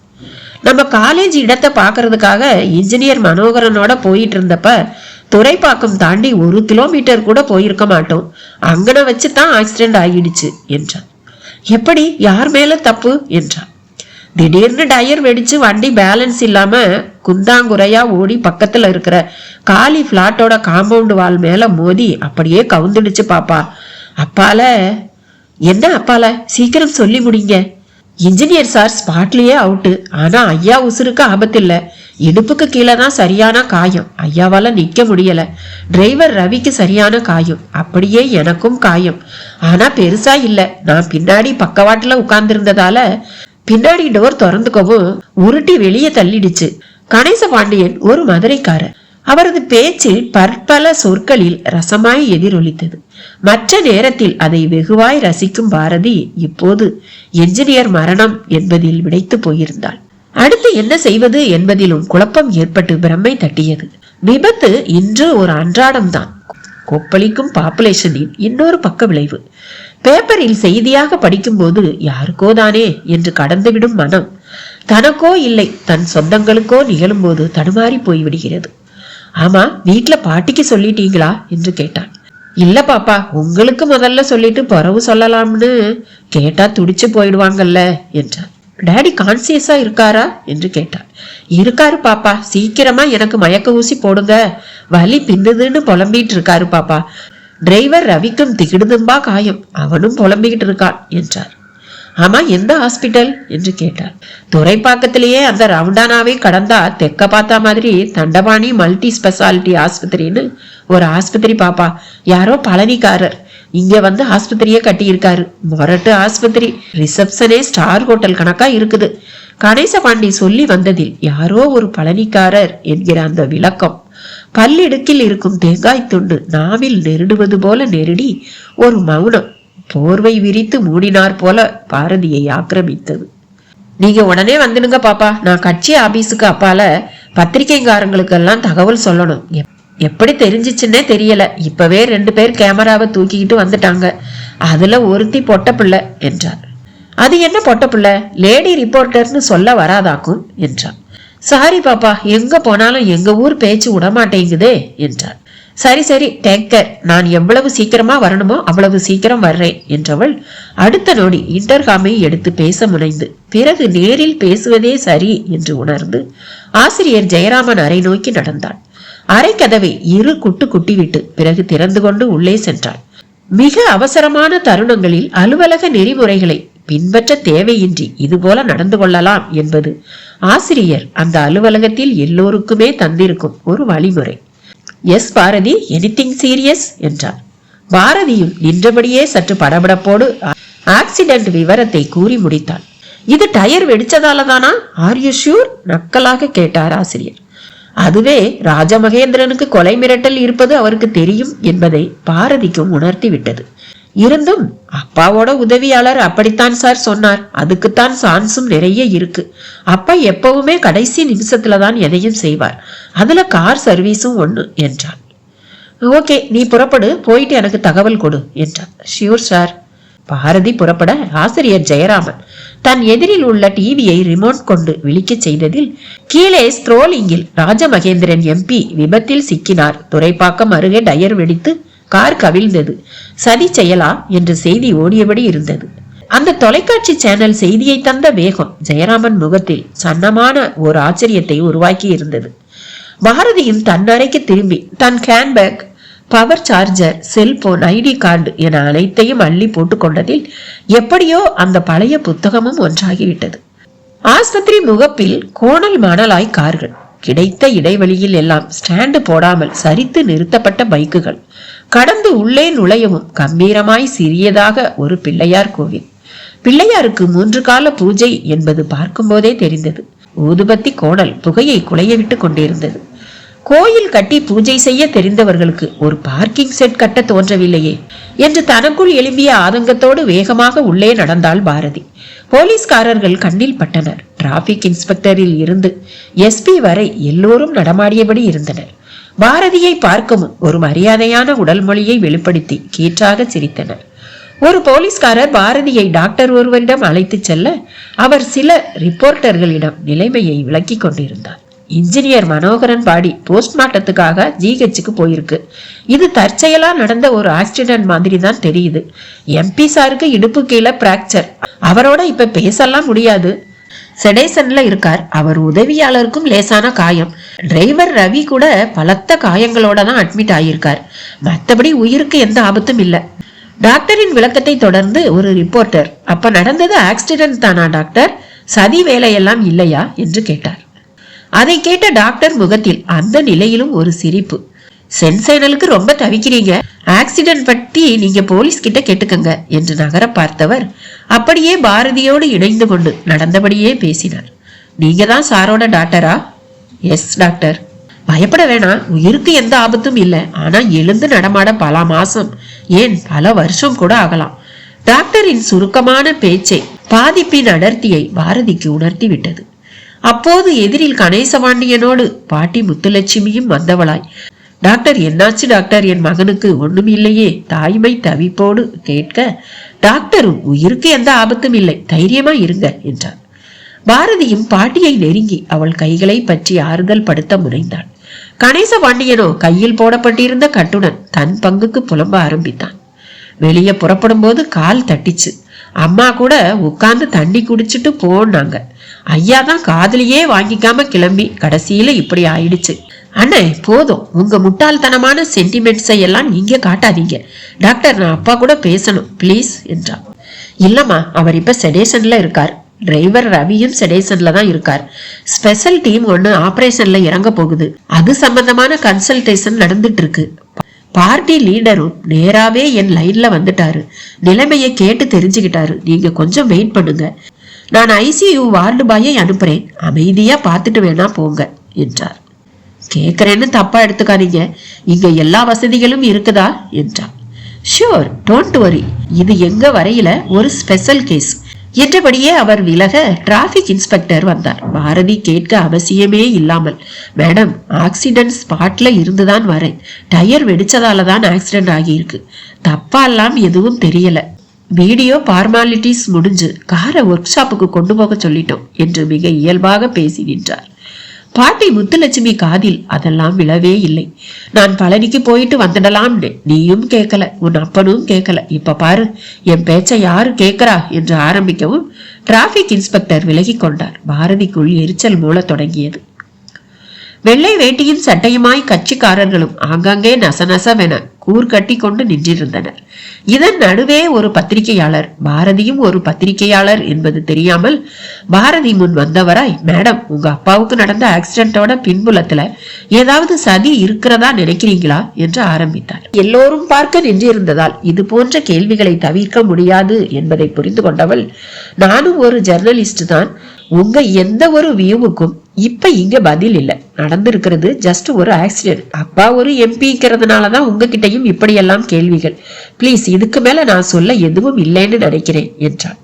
நம்ம காலேஜ் இடத்தை பாக்குறதுக்காக இன்ஜினியர் மனோகரனோட போயிட்டு இருந்தப்ப துறைப்பாக்கம் தாண்டி 1 கிலோமீட்டர் கூட போயிருக்க மாட்டோம், அங்கன வச்சுதான் ஆக்சிடென்ட் ஆகிடுச்சு என்றான். எப்படி, யார் மேல தப்பு என்றான். திடீர்னு டயர் வெடிச்சு வண்டி பேலன்ஸ் இல்லாம குந்தாங்குறையா ஓடி பக்கத்துல இருக்கிற காலி பிளாட்டோட காம்பவுண்ட் வால் மேல மோதி அப்படியே கவுந்துடுச்சு பாப்பா. அப்பால என்ன, அப்பால சீக்கிரம் சொல்லி முடிங்க. இன்ஜினியர் சார் ஸ்பாட்லயே அவுட்டு. ஆனா ஐயா உசுருக்கு ஆபத்து இல்ல, இடுப்புக்கு கீழே தான் சரியான காயம், ஐயாவால நிக்க முடியல. டிரைவர் ரவிக்கு சரியான காயம், அப்படியே எனக்கும் காயம், ஆனா பெருசா இல்ல. நான் பின்னாடி பக்கவாட்டுல உட்கார்ந்திருந்ததால பின்னாடி டோர் திறந்துக்கவும் உருட்டி வெளியே தள்ளிடுச்சு. கணேசபாண்டியன் ஒரு மதுரைக்காரர். அவரது பேச்சில் பற்பல சொற்களில் ரசமாய் எதிரொலித்தது. மற்ற நேரத்தில் அதை வெகுவாய் ரசிக்கும் பாரதி இப்போது என்ஜினியர் மரணம் என்பதில் விடைத்து போயிருந்தாள். அடுத்து என்ன செய்வது என்பதிலும் குழப்பம் ஏற்பட்டு பிரம்மை தட்டியது. விபத்து இன்று ஒரு அன்றாடம் தான். கொப்பளிக்கும் பாப்புலேஷனின் இன்னொரு பக்க விளைவு. பேப்பரில் செய்தியாக படிக்கும் போது யாருக்கோ தானே என்று கடந்துவிடும் மனம் தனக்கோ இல்லை தன் சொந்தங்களுக்கோ நிகழும் போது தடுமாறி போய்விடுகிறது. ஆமா, வீட்டுல பாட்டிக்கு சொல்லிட்டீங்களா என்று கேட்டான். இல்ல பாப்பா, உங்களுக்கு முதல்ல சொல்லிட்டு பிறகு சொல்லலாம்னு கேட்டா துடிச்சு போயிடுவாங்கல்ல என்றான். டாடி கான்சியஸா இருக்காரா என்று கேட்டார். இருக்காரு பாப்பா, சீக்கிரமா எனக்கு மயக்க ஊசி போடுங்க, வலி பின்னுதுன்னு புலம்பிட்டு இருக்காரு பாப்பா. டிரைவர் ரவிக்கும் திகிடுதும்பா காயம், அவனும் புலம்பிக்கிட்டு இருக்கான் என்றார். ஆமா, எந்த ஹாஸ்பிட்டல் என்று கேட்டார். துறைப்பாக்கத்திலேயே அந்த ரவுண்டானாவே கடந்தா தெக்க பார்த்தா மாதிரி தண்டபாணி மல்டி ஸ்பெஷாலிட்டி ஆஸ்பத்திரின்னு ஒரு ஆஸ்பத்திரி பாப்பா. யாரோ பழனிக்காரர் இங்க வந்து ஆஸ்பத்திரியே கட்டியிருக்காரு. மொரட்டு ஆஸ்பத்திரி, ரிசப்ஷனே ஸ்டார் ஹோட்டல் கணக்கா இருக்குது. கணேசபாண்டி சொல்லி வந்ததில் யாரோ ஒரு பழனிக்காரர் என்கிற அந்த விளக்கம் பல்லிடுக்கில் இருக்கும் தேங்காய் துண்டு நாவில் நெருடுவது போல நெருடி ஒரு மௌனம் போர்வை விரித்து மூடினார் போல பாரதியை ஆக்கிரமித்தது. நீங்க உடனே வந்துடுங்க பாப்பா, நான் கட்சி ஆபீஸுக்கு அப்பால பத்திரிகைக்காரங்களுக்கெல்லாம் தகவல் சொல்லணும். எப்படி தெரிஞ்சிச்சுன்னே தெரியல, இப்பவே 2 பேர் கேமராவை தூக்கிக்கிட்டு வந்துட்டாங்க. அதுல ஒருத்தி பொட்ட பிள்ளை என்றார். அது என்ன பொட்ட பிள்ளை? லேடி ரிப்போர்ட்டர்னு சொல்ல வராதாக்கும் என்றார். சாரி பாப்பா, எங்க போனாலும் எங்க ஊர் பேச்சு விடமாட்டேங்குதே என்றார். சரி சரி, டேக் கேர், நான் எவ்வளவு சீக்கிரமா வரணுமோ அவ்வளவு சீக்கிரம் வர்றேன் என்றவள் அடுத்த நொடி இன்டர்காமை எடுத்து பேச முனைந்து பிறகு நேரில் பேசுவதே சரி என்று உணர்ந்து ஆசிரியர் ஜெயராமன் அறை நோக்கி நடந்தாள். அறை கதவை இரு குட்டிவிட்டு பிறகு திறந்து கொண்டு உள்ளே சென்றாள். மிக அவசரமான தருணங்களில் அலுவலக நெறிமுறைகளை பின்பற்ற தேவையின்றி இதுபோல நடந்து கொள்ளலாம் என்பது ஆசிரியர் அந்த அலுவலகத்தில் எல்லோருக்குமே தந்திருக்கும் ஒரு வழிமுறை. எஸ் பாரதி, எனிதிங் சீரியஸ் என்றார். பாரதியும் நின்றபடியே சற்று படபடப்போடு ஆக்சிடென்ட் விவரத்தை கூறி முடித்தாள். இது டயர் வெடிச்சதாலதானா? Are you sure? நக்கலாக கேட்டார் ஆசிரியர். அதுவே ராஜமகேந்திரனுக்கு கொலை மிரட்டல் இருப்பது அவருக்கு தெரியும் என்பதை பாரதிக்கும் உணர்த்தி விட்டது. இருந்தும் அப்பாவோட உதவியாளர் அப்படித்தான் சார் சொன்னார், அதுக்குத்தான் சான்ஸும் நிறைய இருக்கு. அப்பா எப்பவுமே கடைசி நிமிஷத்துலதான் எதையும் செய்வார், அதுல கார் சர்வீஸும் ஒண்ணு என்றார். ஓகே, நீ புறப்படு, போயிட்டு எனக்கு தகவல் கொடு என்றார். Sure sir. பாரதி புறப்பட ஆசிரியர் ஜெயராமன் தன் எதிரில் உள்ள டிவியை ரிமோட் கொண்டு விழிக்க செய்ததில் கீழே ஸ்க்ரோலிங்கில் ராஜமகேந்திரன் எம்பி விபத்தில் சிக்கினார், துறைப்பாக்கம் அருகே டயர் வெடித்து கார் கவிழ்ந்தது, சதி செயலா என்ற செய்தி ஓடியபடி இருந்தது. அந்த தொலைக்காட்சி சேனல் செய்தியை தந்த வேகம் ஜெயராமன் முகத்தில் சன்னமான ஒரு ஆச்சரியத்தை உருவாக்கி இருந்தது. பாரதியும் தன் அறைக்கு திரும்பி தன் handbag, power charger, cellphone, ID card என அனைத்தையும் அள்ளி போட்டுக் கொண்டதில் எப்படியோ அந்த பழைய புத்தகமும் ஒன்றாகிவிட்டது. ஆஸ்பத்திரி முகப்பில் கோணல் மணலாய் கார்கள், கிடைத்த இடைவெளியில் எல்லாம் ஸ்டாண்டு போடாமல் சரித்து நிறுத்தப்பட்ட பைக்குகள், கடந்து உள்ளே நுழையவும் கம்பீரமாய் சிறியதாக ஒரு பிள்ளையார் கோவில். பிள்ளையாருக்கு 3 கால பூஜை என்பது பார்க்கும் போதே தெரிந்தது. ஊதுபத்தி கோணல் புகையை குலைய விட்டு கொண்டிருந்தது. கோயில் கட்டி பூஜை செய்ய தெரிந்தவர்களுக்கு ஒரு பார்க்கிங் செட் கட்ட தோன்றவில்லையே என்று தனக்குள் எழும்பிய ஆதங்கத்தோடு வேகமாக உள்ளே நடந்தாள் பாரதி. போலீஸ்காரர்கள் கண்ணில் பட்டனர். டிராபிக் இன்ஸ்பெக்டரில் இருந்து எஸ்பி வரை எல்லோரும் நடமாடியபடி இருந்தனர். பாரதியை பார்க்கவும் ஒரு மரியாதையான உடல் மொழியை வெளிப்படுத்தி கீற்றாக சிரித்தனர். ஒரு போலீஸ்காரர் பாரதியை டாக்டர் ஒருவரிடம் அழைத்து செல்ல அவர் சில ரிப்போர்ட்டர்களிடம் நிலைமையை விளக்கி கொண்டிருந்தார். இன்ஜினியர் மனோகரன் பாடி போஸ்ட்மார்ட்டத்துக்காக ஜிஹெச்சுக்கு போயிருக்கு. இது தற்செயலா நடந்த ஒரு ஆக்சிடென்ட் மாதிரி தான் தெரியுது. எம்பி சாருக்கு இடுப்பு கீழே பிராக்சர், அவரோட இப்ப பேசலாம் முடியாது, செடேசன்ல இருக்கார். அவர் உதவியாளருக்கும் லேசான காயம். டிரைவர் ரவி கூட பலத்த காயங்களோட தான் அட்மிட் ஆகியிருக்கார். மற்றபடி உயிருக்கு எந்த ஆபத்தும் இல்லை. டாக்டரின் விளக்கத்தை தொடர்ந்து ஒரு ரிப்போர்ட்டர், அப்ப நடந்தது ஆக்சிடென்ட் தானா டாக்டர், சதி வேலையெல்லாம் இல்லையா என்று கேட்டார். அதை கேட்ட டாக்டர் முகத்தில் அந்த நிலையிலும் ஒரு சிரிப்பு. சென்சேனலுக்கு ரொம்ப தவிக்கிறீங்க, ஆக்சிடென்ட் பற்றி நீங்க போலீஸ் கிட்ட கேட்டுக்கங்க என்று நகர பார்த்தவர் அப்படியே பாரதியோடு இணைந்து கொண்டு நடந்தபடியே பேசினார். நீங்க தான் சாரோட டாக்டரா? Yes doctor. பயப்பட வேணாம், உயிருக்கு எந்த ஆபத்தும் இல்லை. ஆனா எழுந்து நடமாட பல மாசம், ஏன் பல வருஷம் கூட ஆகலாம். டாக்டரின் சுருக்கமான பேச்சை, பாதிப்பின் அடர்த்தியை பாரதிக்கு உணர்த்தி விட்டது. அப்போது எதிரில் கணேசபாண்டியனோடு பாட்டி முத்துலட்சுமியும் வந்தவளாய், டாக்டர் என்னாச்சு டாக்டர், என் மகனுக்கு ஒண்ணும் இல்லையே தாய்மை தவிப்போடு கேட்க, டாக்டரும் உயிருக்கு எந்த ஆபத்தும் இல்லை, தைரியமா இருங்க என்றார். பாரதியும் பாட்டியை நெருங்கி அவள் கைகளை பற்றி ஆறுதல் படுத்த முனைந்தாள். கணேசபாண்டியனோ கையில் போடப்பட்டிருந்த கட்டுடன் தன் பங்குக்கு புலம்ப ஆரம்பித்தான். வெளியே புறப்படும் போது கால் தட்டிச்சு. அம்மா கூட உட்கார்ந்து தண்ணி குடிச்சிட்டு போனாங்க. ஐயா தான் காதலியே வாங்கிக்காம கிளம்பி கடைசியில இப்படி ஆயிடுச்சு. அண்ணே போதும், உங்க முட்டாள்தனமான சென்டிமெண்ட்ஸை எல்லாம் நீங்க காட்டாதீங்க. டாக்டர், நான் அப்பா கூட பேசணும் ப்ளீஸ் என்றான். இல்லம்மா, அவர் இப்ப செடேஷன்ல இருக்கார். டிரைவர் ரவியும் செடேஷன்ல தான் இருக்கார். ஸ்பெஷல் டீம் ஒண்ணு ஆபரேஷன்ல இறங்க போகுது. அது சம்பந்தமான கன்சல்டேஷன் நடந்துட்டு இருக்கு. பார்ட்டி லீடரும் நேராவே என் லைன்ல வந்துட்டாரு. நிலைமையை கேட்டு தெரிஞ்சுக்கிட்டாரு. நீங்க கொஞ்சம் வெயிட் பண்ணுங்க. நான் ஐசியூ வார்டு பாயை அனுப்புறேன். அமைதியா பார்த்துட்டு வேணா போங்க என்றார். கேக்குறேன்னு தப்பா எடுத்துக்காதீங்க, இங்க எல்லா வசதிகளும் இருக்குதா என்றார். ஷூர், டோன்ட் வரி, இது எங்க வரையில ஒரு ஸ்பெஷல் கேஸ் என்றபடியே அவர் விலக டிராபிக் இன்ஸ்பெக்டர் வந்தார். பாரதி கேட்க அவசியமே இல்லாமல், மேடம், ஆக்சிடென்ட் ஸ்பாட்ல இருந்துதான் வரேன். டயர் வெடிச்சதால தான் ஆக்சிடென்ட் ஆகியிருக்கு. தப்பாலாம் எதுவும் தெரியல. வீடியோ ஃபார்மாலிட்டிஸ் முடிஞ்சு காரை ஒர்க் ஷாப்புக்கு கொண்டு போக சொல்லிட்டோம் என்று மிக இயல்பாக பேசி நின்றார். பாட்டி முத்துலட்சுமி காதில் அதெல்லாம் விழவே இல்லை. நான் பழனிக்கு போயிட்டு வந்துடலாம்னு நீயும் கேட்கல, உன் அப்பனும் கேட்கல. இப்ப பாரு, என் பேச்சை யாரு கேட்கறா என்று ஆரம்பிக்கவும் டிராபிக் இன்ஸ்பெக்டர் விலகி கொண்டார். பாரதிக்குள் எரிச்சல் மூல தொடங்கியது. வெள்ளை வேட்டியும் சட்டையுமாய் கட்சிக்காரர்களும் ஆங்காங்கே நசநசவென கூர் கட்டி கொண்டு நின்றிருந்தனர். இதன் நடுவே ஒரு பத்திரிகையாளர், பாரதியும் ஒரு பத்திரிகையாளர் என்பது தெரியாமல் பாரதி முன் வந்தவராய், மேடம், உங்க அப்பாவுக்கு நடந்த ஆக்சிடென்டோட பின்புலத்துல ஏதாவது சதி இருக்கிறதா நினைக்கிறீங்களா என்று ஆரம்பித்தார். எல்லோரும் பார்க்க நின்றிருந்ததால் இது போன்ற கேள்விகளை தவிர்க்க முடியாது என்பதை புரிந்து கொண்டவள், நானும் ஒரு ஜெர்னலிஸ்ட் தான். உங்க எந்த ஒரு வியூவுக்கும் இப்ப இங்க பதில் இல்ல. நடந்திருக்கிறது ஜஸ்ட் ஒரு ஆக்சிடென்ட். அப்பா ஒரு எம்பிங்கிறதுனாலதான் உங்ககிட்டயும் இப்படியெல்லாம் கேள்விகள். பிளீஸ், இதுக்கு மேல நான் சொல்ல எதுவும் இல்லைன்னு நினைக்கிறேன் என்றான்.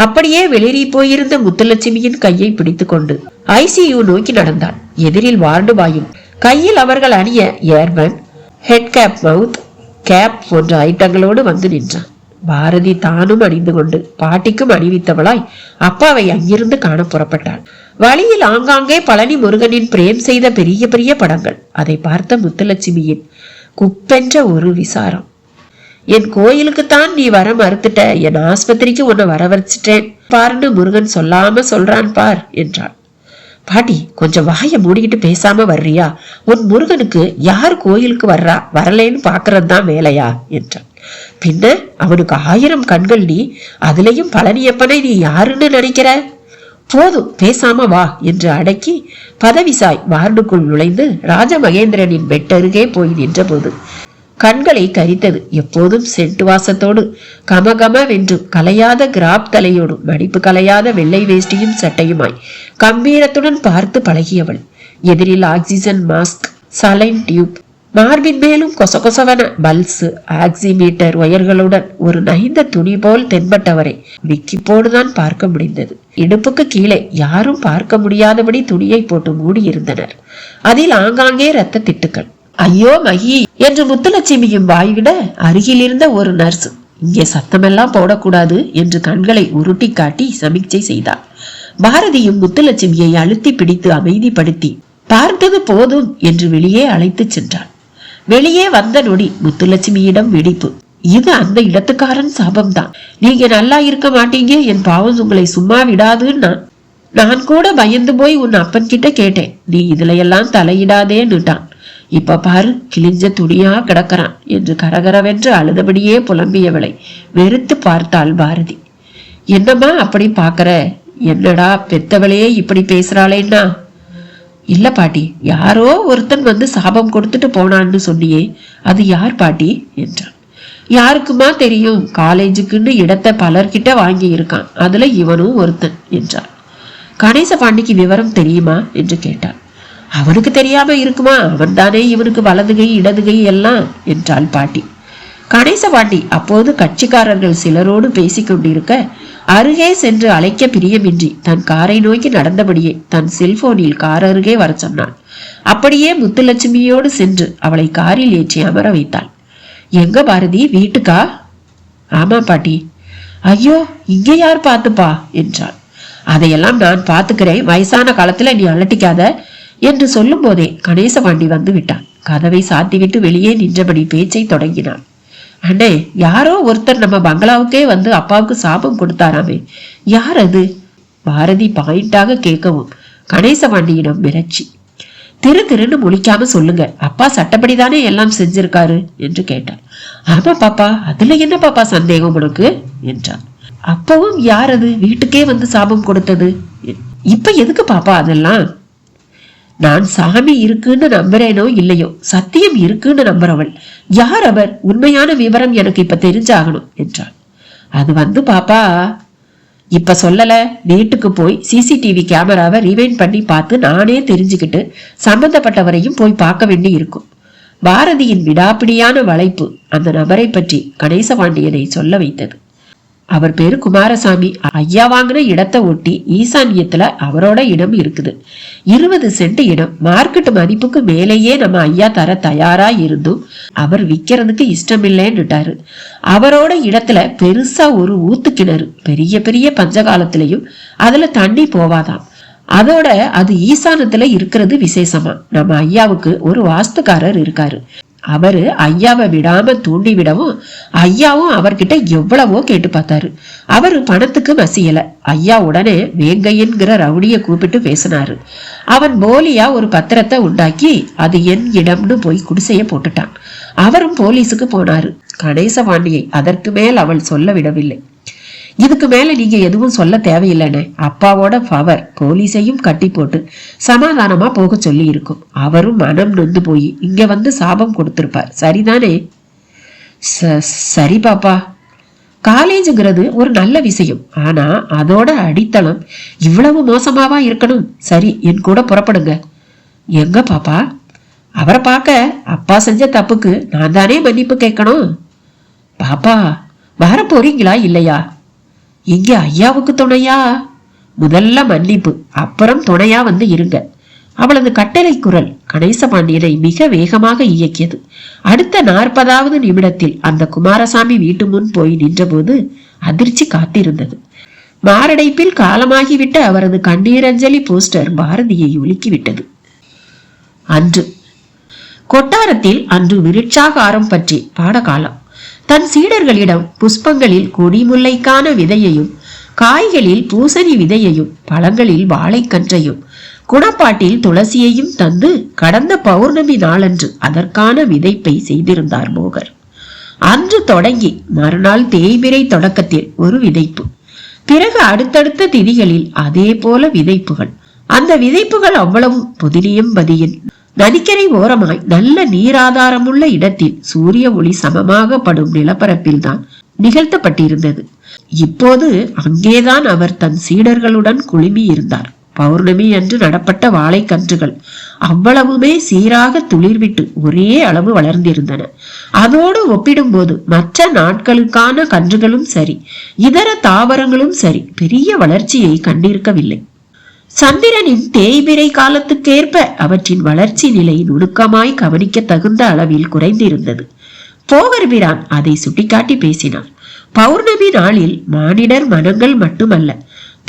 அப்படியே வெளியே போயிருந்த முத்துலட்சுமியின் கையை பிடித்துக் கொண்டு ஐசியூ நோக்கி நடந்தான். எதிரில் வார்டு பாயும் கையில் அவர்கள் அணிய ஏர்பன், ஹெட் கேப், மவுத் கேப் போன்ற ஐட்டங்களோடு வந்து நின்றான். பாரதி தானும் அணிந்து கொண்டு பாட்டிக்கும் அணிவித்தவளாய் அப்பாவை அங்கிருந்து காண புறப்பட்டாள். வழியில் ஆங்காங்கே பழனி முருகனின் பிரேம் செய்த பெரிய பெரிய படங்கள். அதை பார்த்த முத்துலட்சுமியின் குப்பென்ற ஒரு விசாரம். என் கோயிலுக்குத்தான் நீ வர மறுத்துட்ட, என் ஆஸ்பத்திரிக்கு உன்னை வர வச்சிட்டேன் பாருன்னு முருகன் சொல்லாம சொல்றான் பார் என்றாள். பாட்டி, கொஞ்சம் வாய மூடிக்கிட்டு பேசாம வர்றியா? உன் முருகனுக்கு யார் கோயிலுக்கு வர்றா வரலேன்னு பாக்குறதுதான் வேலையா என்றான். பின்ன அவனுக்கு 1000 கண்கள். நீ அதுலயும் பழனியப்பனை நீ யாருன்னு நினைக்கிற? போதும், பேசாம வா என்று அடக்கி பதவிசாய் வார்டுக்குள் நுழைந்து ராஜமகேந்திரனின் பெட்டருகே போய் நின்ற போது கண்களை கரித்தது. எப்போதும் சென்ட் வாசத்தோடு கமகமவென்று கலையாத கிராப் தலையோடும் மடிப்பு கலையாத வெள்ளை வேஷ்டியும் சட்டையுமாய் கம்பீரத்துடன் பார்த்து பழகியவள். எதிரில் ஆக்சிஜன் மாஸ்க், சலைன் டியூப், மார்பின் மேலும் கொசகொசவன பல்ஸ், ஆக்சிமீட்டர் ஒயர்களுடன் ஒரு நைந்த துணி போல் தென்பட்டவரை விக்கிப்போடுதான் பார்க்க முடிந்தது. இடுப்புக்கு கீழே யாரும் பார்க்க முடியாதபடி துணியை போட்டு மூடி இருந்தனர். அதில் ஆங்காங்கே இரத்த திட்டுக்கள். ஐயோ மகி என்று முத்துலட்சுமியும் வாய்விட அருகில் இருந்த ஒரு நர்ஸ், இங்கே சத்தமெல்லாம் போடக்கூடாது என்று கண்களை உருட்டி காட்டி சமிக்சை செய்தார். பாரதியும் முத்துலட்சுமியை அழுத்தி பிடித்து அமைதிப்படுத்தி பார்த்தது போதும் என்று வெளியே அழைத்து சென்றார். வெளியே வந்த நொடி முத்துலட்சுமியிடம் வெடிப்பு. இது அந்த இடத்துக்காரன் சாபம்தான். நீங்க நல்லா இருக்க மாட்டீங்க, என் பாவம் உங்களை சும்மா விடாதுன்னா நான் கூட பயந்து போய் உன் அப்பன் கிட்ட கேட்டேன். நீ இதுல எல்லாம் தலையிடாதேன்னுட்டான். இப்ப பாரு, கிழிஞ்ச துணியா கிடக்கிறான் என்று கரகரவென்று அழுதபடியே புலம்பியவளை வெறுத்து பார்த்தாள் பாரதி. என்னம்மா அப்படி பாக்குற? என்னடா பெத்தவளையே இப்படி பேசுறாளேன்னா? இல்ல பாட்டி, யாரோ ஒருத்தன் வந்து சாபம் கொடுத்துட்டு போனான்னு சொன்னியே, அது யார் பாட்டி என்றான். யாருக்குமா தெரியும், காலேஜுக்குன்னு இடத்தை பலர்கிட்ட வாங்கி இருக்கான், அதுல இவனும் ஒருத்தன் என்றான். கணேச பாண்டிக்கு விவரம் தெரியுமா என்று கேட்டான். அவனுக்கு தெரியாம இருக்குமா? அவன் தானே இவனுக்கு வலதுகை இடதுகை எல்லாம் என்றாள் பாட்டி. கணேச பாட்டி அப்போது கட்சிக்காரர்கள் சிலரோடு பேசிக்கொண்டிருக்க அருகே சென்று அழைக்க பிரியமின்றி தன் காரை நோக்கி நடந்தபடியே தன் செல்போனில் கார் அருகே வர சொன்னாள். அப்படியே முத்துலட்சுமியோடு சென்று அவளை காரில் ஏற்றி அமர வைத்தாள். எங்க பாரதி, வீட்டுக்கா? ஆமா பாட்டி. ஐயோ, இங்கே யார் பார்த்துப்பா என்றாள். அதையெல்லாம் நான் பார்த்துக்கிறேன், வயசான காலத்துல நீ அலட்டிக்காத என்று சொல்லும் போதே கணேசபாண்டி வந்து விட்டான். கதவை சாத்திவிட்டு வெளியே நின்றபடி பேச்சை தொடங்கினான். அண்ணே, யாரோ ஒருத்தர் நம்ம பங்களாவுக்கே வந்து அப்பாவுக்கு சாபம் கொடுத்தாராமே, யார் அது? பாரதி பாயிண்டாக கேட்கவும் கணேசபாண்டியிடம் மிரட்சி. திருன்னு முழிக்காம சொல்லுங்க, அப்பா சட்டப்படிதானே எல்லாம் செஞ்சிருக்காரு என்று கேட்டார். ஆமா பாப்பா, அதுல என்ன பாப்பா சந்தேகம் உனக்கு என்றார். அப்பவும் யார் அது வீட்டுக்கே வந்து சாபம் கொடுத்தது? இப்ப எதுக்கு பாப்பா அதெல்லாம்? நான் சாமி இருக்குன்னு நம்புறேனோ இல்லையோ, சத்தியம் இருக்குன்னு நம்புறவள். யார் அவர்? உண்மையான விவரம் எனக்கு இப்ப தெரிஞ்சாகணும் என்றாள். அது வந்து பாப்பா, இப்ப சொல்லல, வீட்டுக்கு போய் சிசிடிவி கேமராவை ரீவைண்ட் பண்ணி பார்த்து நானே தெரிஞ்சுக்கிட்டு சம்பந்தப்பட்டவரையும் போய் பார்க்க வேண்டி இருக்கும். பாரதியின் விடாப்பிடியான வளைப்பு அந்த நபரை பற்றி கணேசபாண்டியனை சொல்ல வைத்தது. அவர் பேரு குமாரசாமி. ஐயா வாங்கின இடத்தை ஒட்டி ஈசான்யத்துல அவரோட இடம் இருக்குது. 20 சென்ட் இடம். மார்க்கெட் மதிப்புக்கு மேலேயே நம்ம ஐயா தர தயாரா இருந்தும் அவர் விக்கிறதுக்கு இஷ்டம் இல்லைன்னுட்டாரு. அவரோட இடத்துல பெருசா ஒரு ஊத்து கிணறு, பெரிய பெரிய பஞ்சகாலத்திலையும் அதுல தண்ணி போவாதாம். அதோட அது ஈசானத்துல இருக்கிறது விசேஷமா. நம்ம ஐயாவுக்கு ஒரு வாஸ்துக்காரர் இருக்காரு. அவரு ஐயாவை விடாம தூண்டி விடவும் ஐயாவும் அவர்கிட்ட எவ்வளவோ கேட்டு பார்த்தாரு. அவரு பணத்துக்கு மசியல. ஐயா உடனே வேங்கையன்கிற ரவுடிய கூப்பிட்டு பேசினாரு. அவன் போலியா ஒரு பத்திரத்தை உண்டாக்கி அது என் இடம்னு போய் குடிசைய போட்டுட்டான். அவரும் போலீஸுக்கு போனாரு. கணேசபாண்டியை அதற்கு மேல் அவள் சொல்ல விடவில்லை. இதுக்கு மேல நீங்க எதுவும் சொல்ல தேவையில்லைன்னு அப்பாவோட பவர் போலீஸையும் கட்டி போட்டு சமாதானமா போக சொல்லி இருக்கும். அவரும் மனம் நொந்து போய் இங்க வந்து சாபம் கொடுத்திருப்பார். சரிதானே? சரி பாப்பா. காலேஜுங்கிறது ஒரு நல்ல விஷயம். ஆனா அதோட அடித்தளம் இவ்வளவு மோசமாவா இருக்கணும்? சரி, என் கூட புறப்படுங்க. எங்க பாப்பா? அவரை பார்க்க. அப்பா செஞ்ச தப்புக்கு நான் தானே மன்னிப்பு கேட்கணும். பாப்பா, வர போறீங்களா இல்லையா? இங்க ஐயாவுக்கு துணையா? முதல்ல மன்னிப்பு, அப்புறம் துணையா வந்து இருங்க. அவளது கட்டளை குரல் கணேசபாண்டியனை மிக வேகமாக இயக்கியது. அடுத்த 40வது நிமிடத்தில் அந்த குமாரசாமி வீட்டு முன் போய் நின்றபோது அதிர்ச்சி காத்திருந்தது. மாரடைப்பில் காலமாகிவிட்ட அவரது கண்ணீரஞ்சலி போஸ்டர் பாரதியை ஒலுக்கிவிட்டது. அன்று கொட்டாரத்தில் அன்று விருட்சாகாரம் பற்றி பாடகாலம். தன் சீடர்களிடம் புஷ்பங்களில் கொடிமுல்லைக்கான விதையையும், காய்களில் பூசணி விதையையும், பழங்களில் வாழைக்கன்றையும், குணப்பாட்டில் துளசியையும் தந்து கடந்த பௌர்ணமி நாளன்று அதற்கான விதைப்பை செய்திருந்தார் மோகர். அன்று தொடங்கி மறுநாள் தேய்பிறை தொடக்கத்தில் ஒரு விதைப்பு, பிறகு அடுத்தடுத்த திதிகளில் அதே போல விதைப்புகள். அந்த விதைப்புகள் அவ்வளவும் புதினியும் பதியின் நதிக்கரை ஓரமாய் நல்ல நீராதாரமுள்ள இடத்தில் சூரிய ஒளி சமமாக படும் நிலப்பரப்பில் தான் நிகழ்த்தப்பட்டிருந்தது. இப்போது அங்கேதான் அவர் தன் சீடர்களுடன் குழுமி இருந்தார். பௌர்ணமி அன்று நடப்பட்ட வாழைக்கன்றுகள் அவ்வளவுமே சீராக துளிர்விட்டு ஒரே அளவு வளர்ந்திருந்தன. அதோடு ஒப்பிடும்போது மற்ற நாட்களுக்கான கன்றுகளும் சரி, இதர தாவரங்களும் சரி, பெரிய வளர்ச்சியை கண்டிருக்கவில்லை. சந்திரனின் தேய்பிறை காலத்துக்கேற்ப அவற்றின் வளர்ச்சி நிலை நுணுக்கமாய் கவனிக்க தகுந்த அளவில் குறைந்திருந்தது. போகர்பிரான் அதை சுட்டிக்காட்டி பேசினார். பௌர்ணமி நாளில் மானிடர் மனங்கள் மட்டுமல்ல,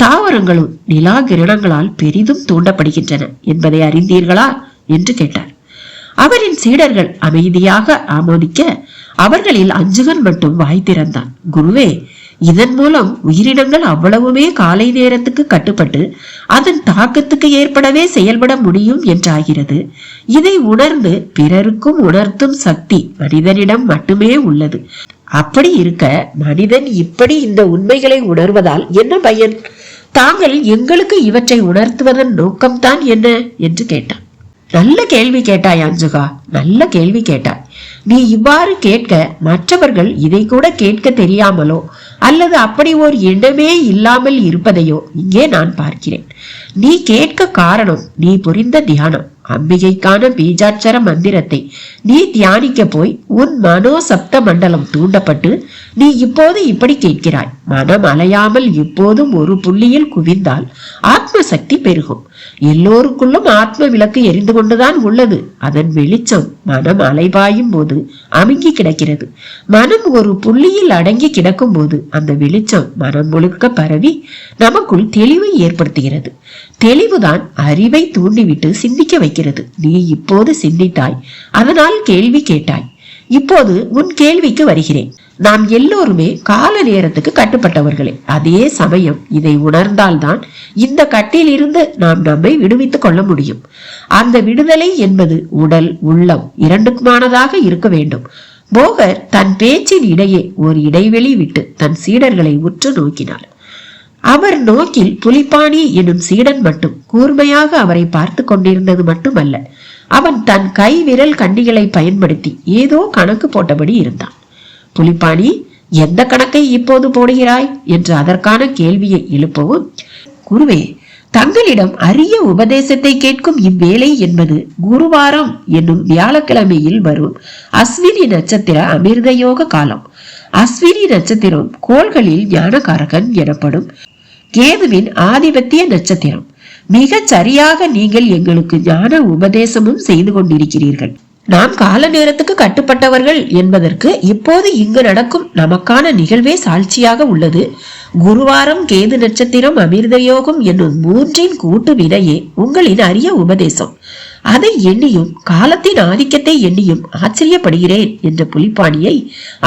தாவரங்களும் நிலா கிரணங்களால் பெரிதும் தூண்டப்படுகின்றன என்பதை அறிந்தீர்களா என்று கேட்டார். அவரின் சீடர்கள் அமைதியாக ஆமோதிக்க அவர்களில் அஞ்சுகன் மட்டும் வாய் திறந்தான். குருவே, இதன் மூலம் உயிரினங்கள் அவ்வளவுமே காலை நேரத்துக்கு கட்டுப்பட்டு அதன் தாக்கத்துக்கு ஏற்படவே செயல்பட முடியும் என்றாகிறது. இதை உணர்ந்து பிறருக்கும் உணர்த்தும் சக்தி மனிதனிடம் மட்டுமே உள்ளது. அப்படி இருக்க மனிதன் இப்படி இந்த உண்மைகளை உணர்வதால் என்ன பயன்? தாங்கள் எங்களுக்கு இவற்றை உணர்த்துவதன் நோக்கம்தான் என்ன என்று கேட்டான். நல்ல கேள்வி கேட்டாய் அஞ்சுகா, நல்ல கேள்வி கேட்டாய். நீ இவ்வாறு கேட்க மற்றவர்கள் இதை கூட கேட்க தெரியாமலோ அல்லது அப்படி ஒரு எண்ணமே இல்லாமல் இருப்பதையோ இங்கே நான் பார்க்கிறேன். நீ கேட்க காரணம் நீ புரிந்த தியானம். அம்பிகைக்கான பீஜாட்சர மந்திரத்தை நீ தியானிக்க போய் உன் மனோ சப்த மண்டலம் தூண்டப்பட்டு நீ இப்போது இப்படி கேட்கிறாய். மனம் அலையாமல் எப்போதும் ஒரு புள்ளியில் குவிந்தால் ஆத்ம சக்தி பெருகும். எல்லோருக்குள்ளும் ஆத்ம விளக்கு எரிந்து கொண்டுதான் உள்ளது. அதன் வெளிச்சம் மனம் அலைபாயும் போது அமுங்கி கிடக்கிறது. மனம் ஒரு புள்ளியில் அடங்கி கிடக்கும் போது அந்த வெளிச்சம் மனம் முழுக்க பரவி நமக்குள் தெளிவை ஏற்படுத்துகிறது. தெளிவுதான் அறிவை தூண்டிவிட்டு சிந்திக்க வைக்கிறது. நீ இப்போது சிந்தித்தாய், அதனால் கேள்வி கேட்டாய். இப்போது உன் கேள்விக்கு வருகிறேன். நாம் எல்லோருமே கால நேரத்துக்கு கட்டுப்பட்டவர்களே. அதே சமயம் இதை உணர்ந்தால்தான் இந்த கட்டிலிருந்து நாம் நம்மை விடுவித்துக் கொள்ள முடியும். அந்த விடுதலை என்பது உடல் உள்ளம் இரண்டுக்குமானதாக இருக்க வேண்டும். போகர் தன் பேச்சின் இடையே ஒரு இடைவெளி விட்டு தன் சீடர்களை உற்று நோக்கினார். அவர் நோக்கில் புலிப்பாணி எனும் சீடன் மட்டும் கூர்மையாக அவரை பார்த்து கொண்டிருந்தது மட்டுமல்ல, அவன் தன் கை விரல் கண்டிகளை பயன்படுத்தி ஏதோ கணக்கு போட்டபடி இருந்தான். புலிப்பாணி, எந்த கணக்கை இப்போது போடுகிறாய் என்று அதற்கான கேள்வியை எழுப்பவும், குருவே, தங்களிடம் அரிய உபதேசத்தை கேட்கும் இவ்வேளை என்பது குருவாரம் என்னும் வியாழக்கிழமையில் வரும் அஸ்வினி நட்சத்திர அமிர்த யோக காலம். அஸ்வினி நட்சத்திரம் கோள்களில் ஞானகாரகன் எனப்படும் கேதுவின் ஆதிபத்திய நட்சத்திரம். மிக சரியாக நீங்கள் எங்களுக்கு ஞான உபதேசமும் செய்து கொண்டிருக்கிறீர்கள். நாம் கால நேரத்துக்கு கட்டுப்பட்டவர்கள் என்பதற்கு இப்போது இங்கு நடக்கும் நமக்கான நிகழ்வே சாட்சியாக உள்ளது. குருவாரம், கேது நட்சத்திரம், அமிர்த யோகம் என்னும் மூன்றின் கூட்டு வினையே உங்களின் அரிய உபதேசம். அதை எண்ணியும் காலத்தின் ஆதிக்கத்தை எண்ணியும் ஆச்சரியப்படுகிறேன் என்ற புலிப்பாணியை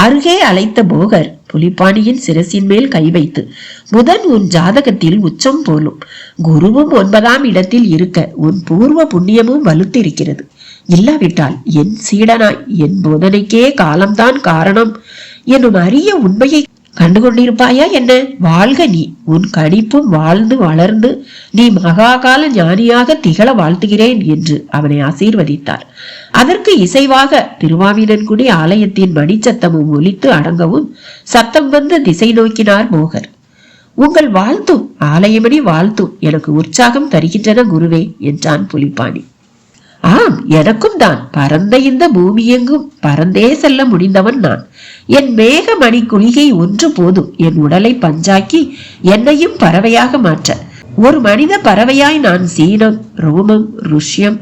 அருகே அழைத்த போகர் புலிப்பாணியின் சிரசின் மேல் கை வைத்து, முதன் உன் ஜாதகத்தில் உச்சம் போலும் குருவும் 9ஆம் இடத்தில் இருக்க உன் பூர்வ புண்ணியமும் வலுத்து இருக்கிறது. இல்லாவிட்டால் என் சீடனாய் என் போதனைக்கே காலம்தான் காரணம் என்னும் அரிய உண்மையை கண்டுகொண்டிருப்பாயா என்ன? வாழ்க நீ, உன் கணிப்பும் வாழ்ந்து வளர்ந்து நீ மகாகால ஞானியாக திகழ வாழ்த்துகிறேன் என்று அவனை ஆசீர்வதித்தார். அதற்கு இசைவாக திருவாவினன்குடி ஆலயத்தின் மணிச்சத்தமும் ஒலித்து அடங்கவும் சத்தம் வந்து திசை நோக்கினார் போகர். உங்கள் வாழ்த்தும் ஆலயமணி வாழ்த்தும் எனக்கு உற்சாகம் தருகின்றன குருவே என்றான் புலிப்பாணி. ஆம், எனக்கும் தான். பரந்த இந்த பூமியெங்கும் பறந்தே செல்ல முடிந்தவன் நான். என் மேக மணி குளிகை ஒன்று போதும் என் உடலை பஞ்சாக்கி என்னையும் பறவையாக மாற்ற. ஒரு மனித பறவையாய் நான் சீனம், ரோமம், ருஷ்யம்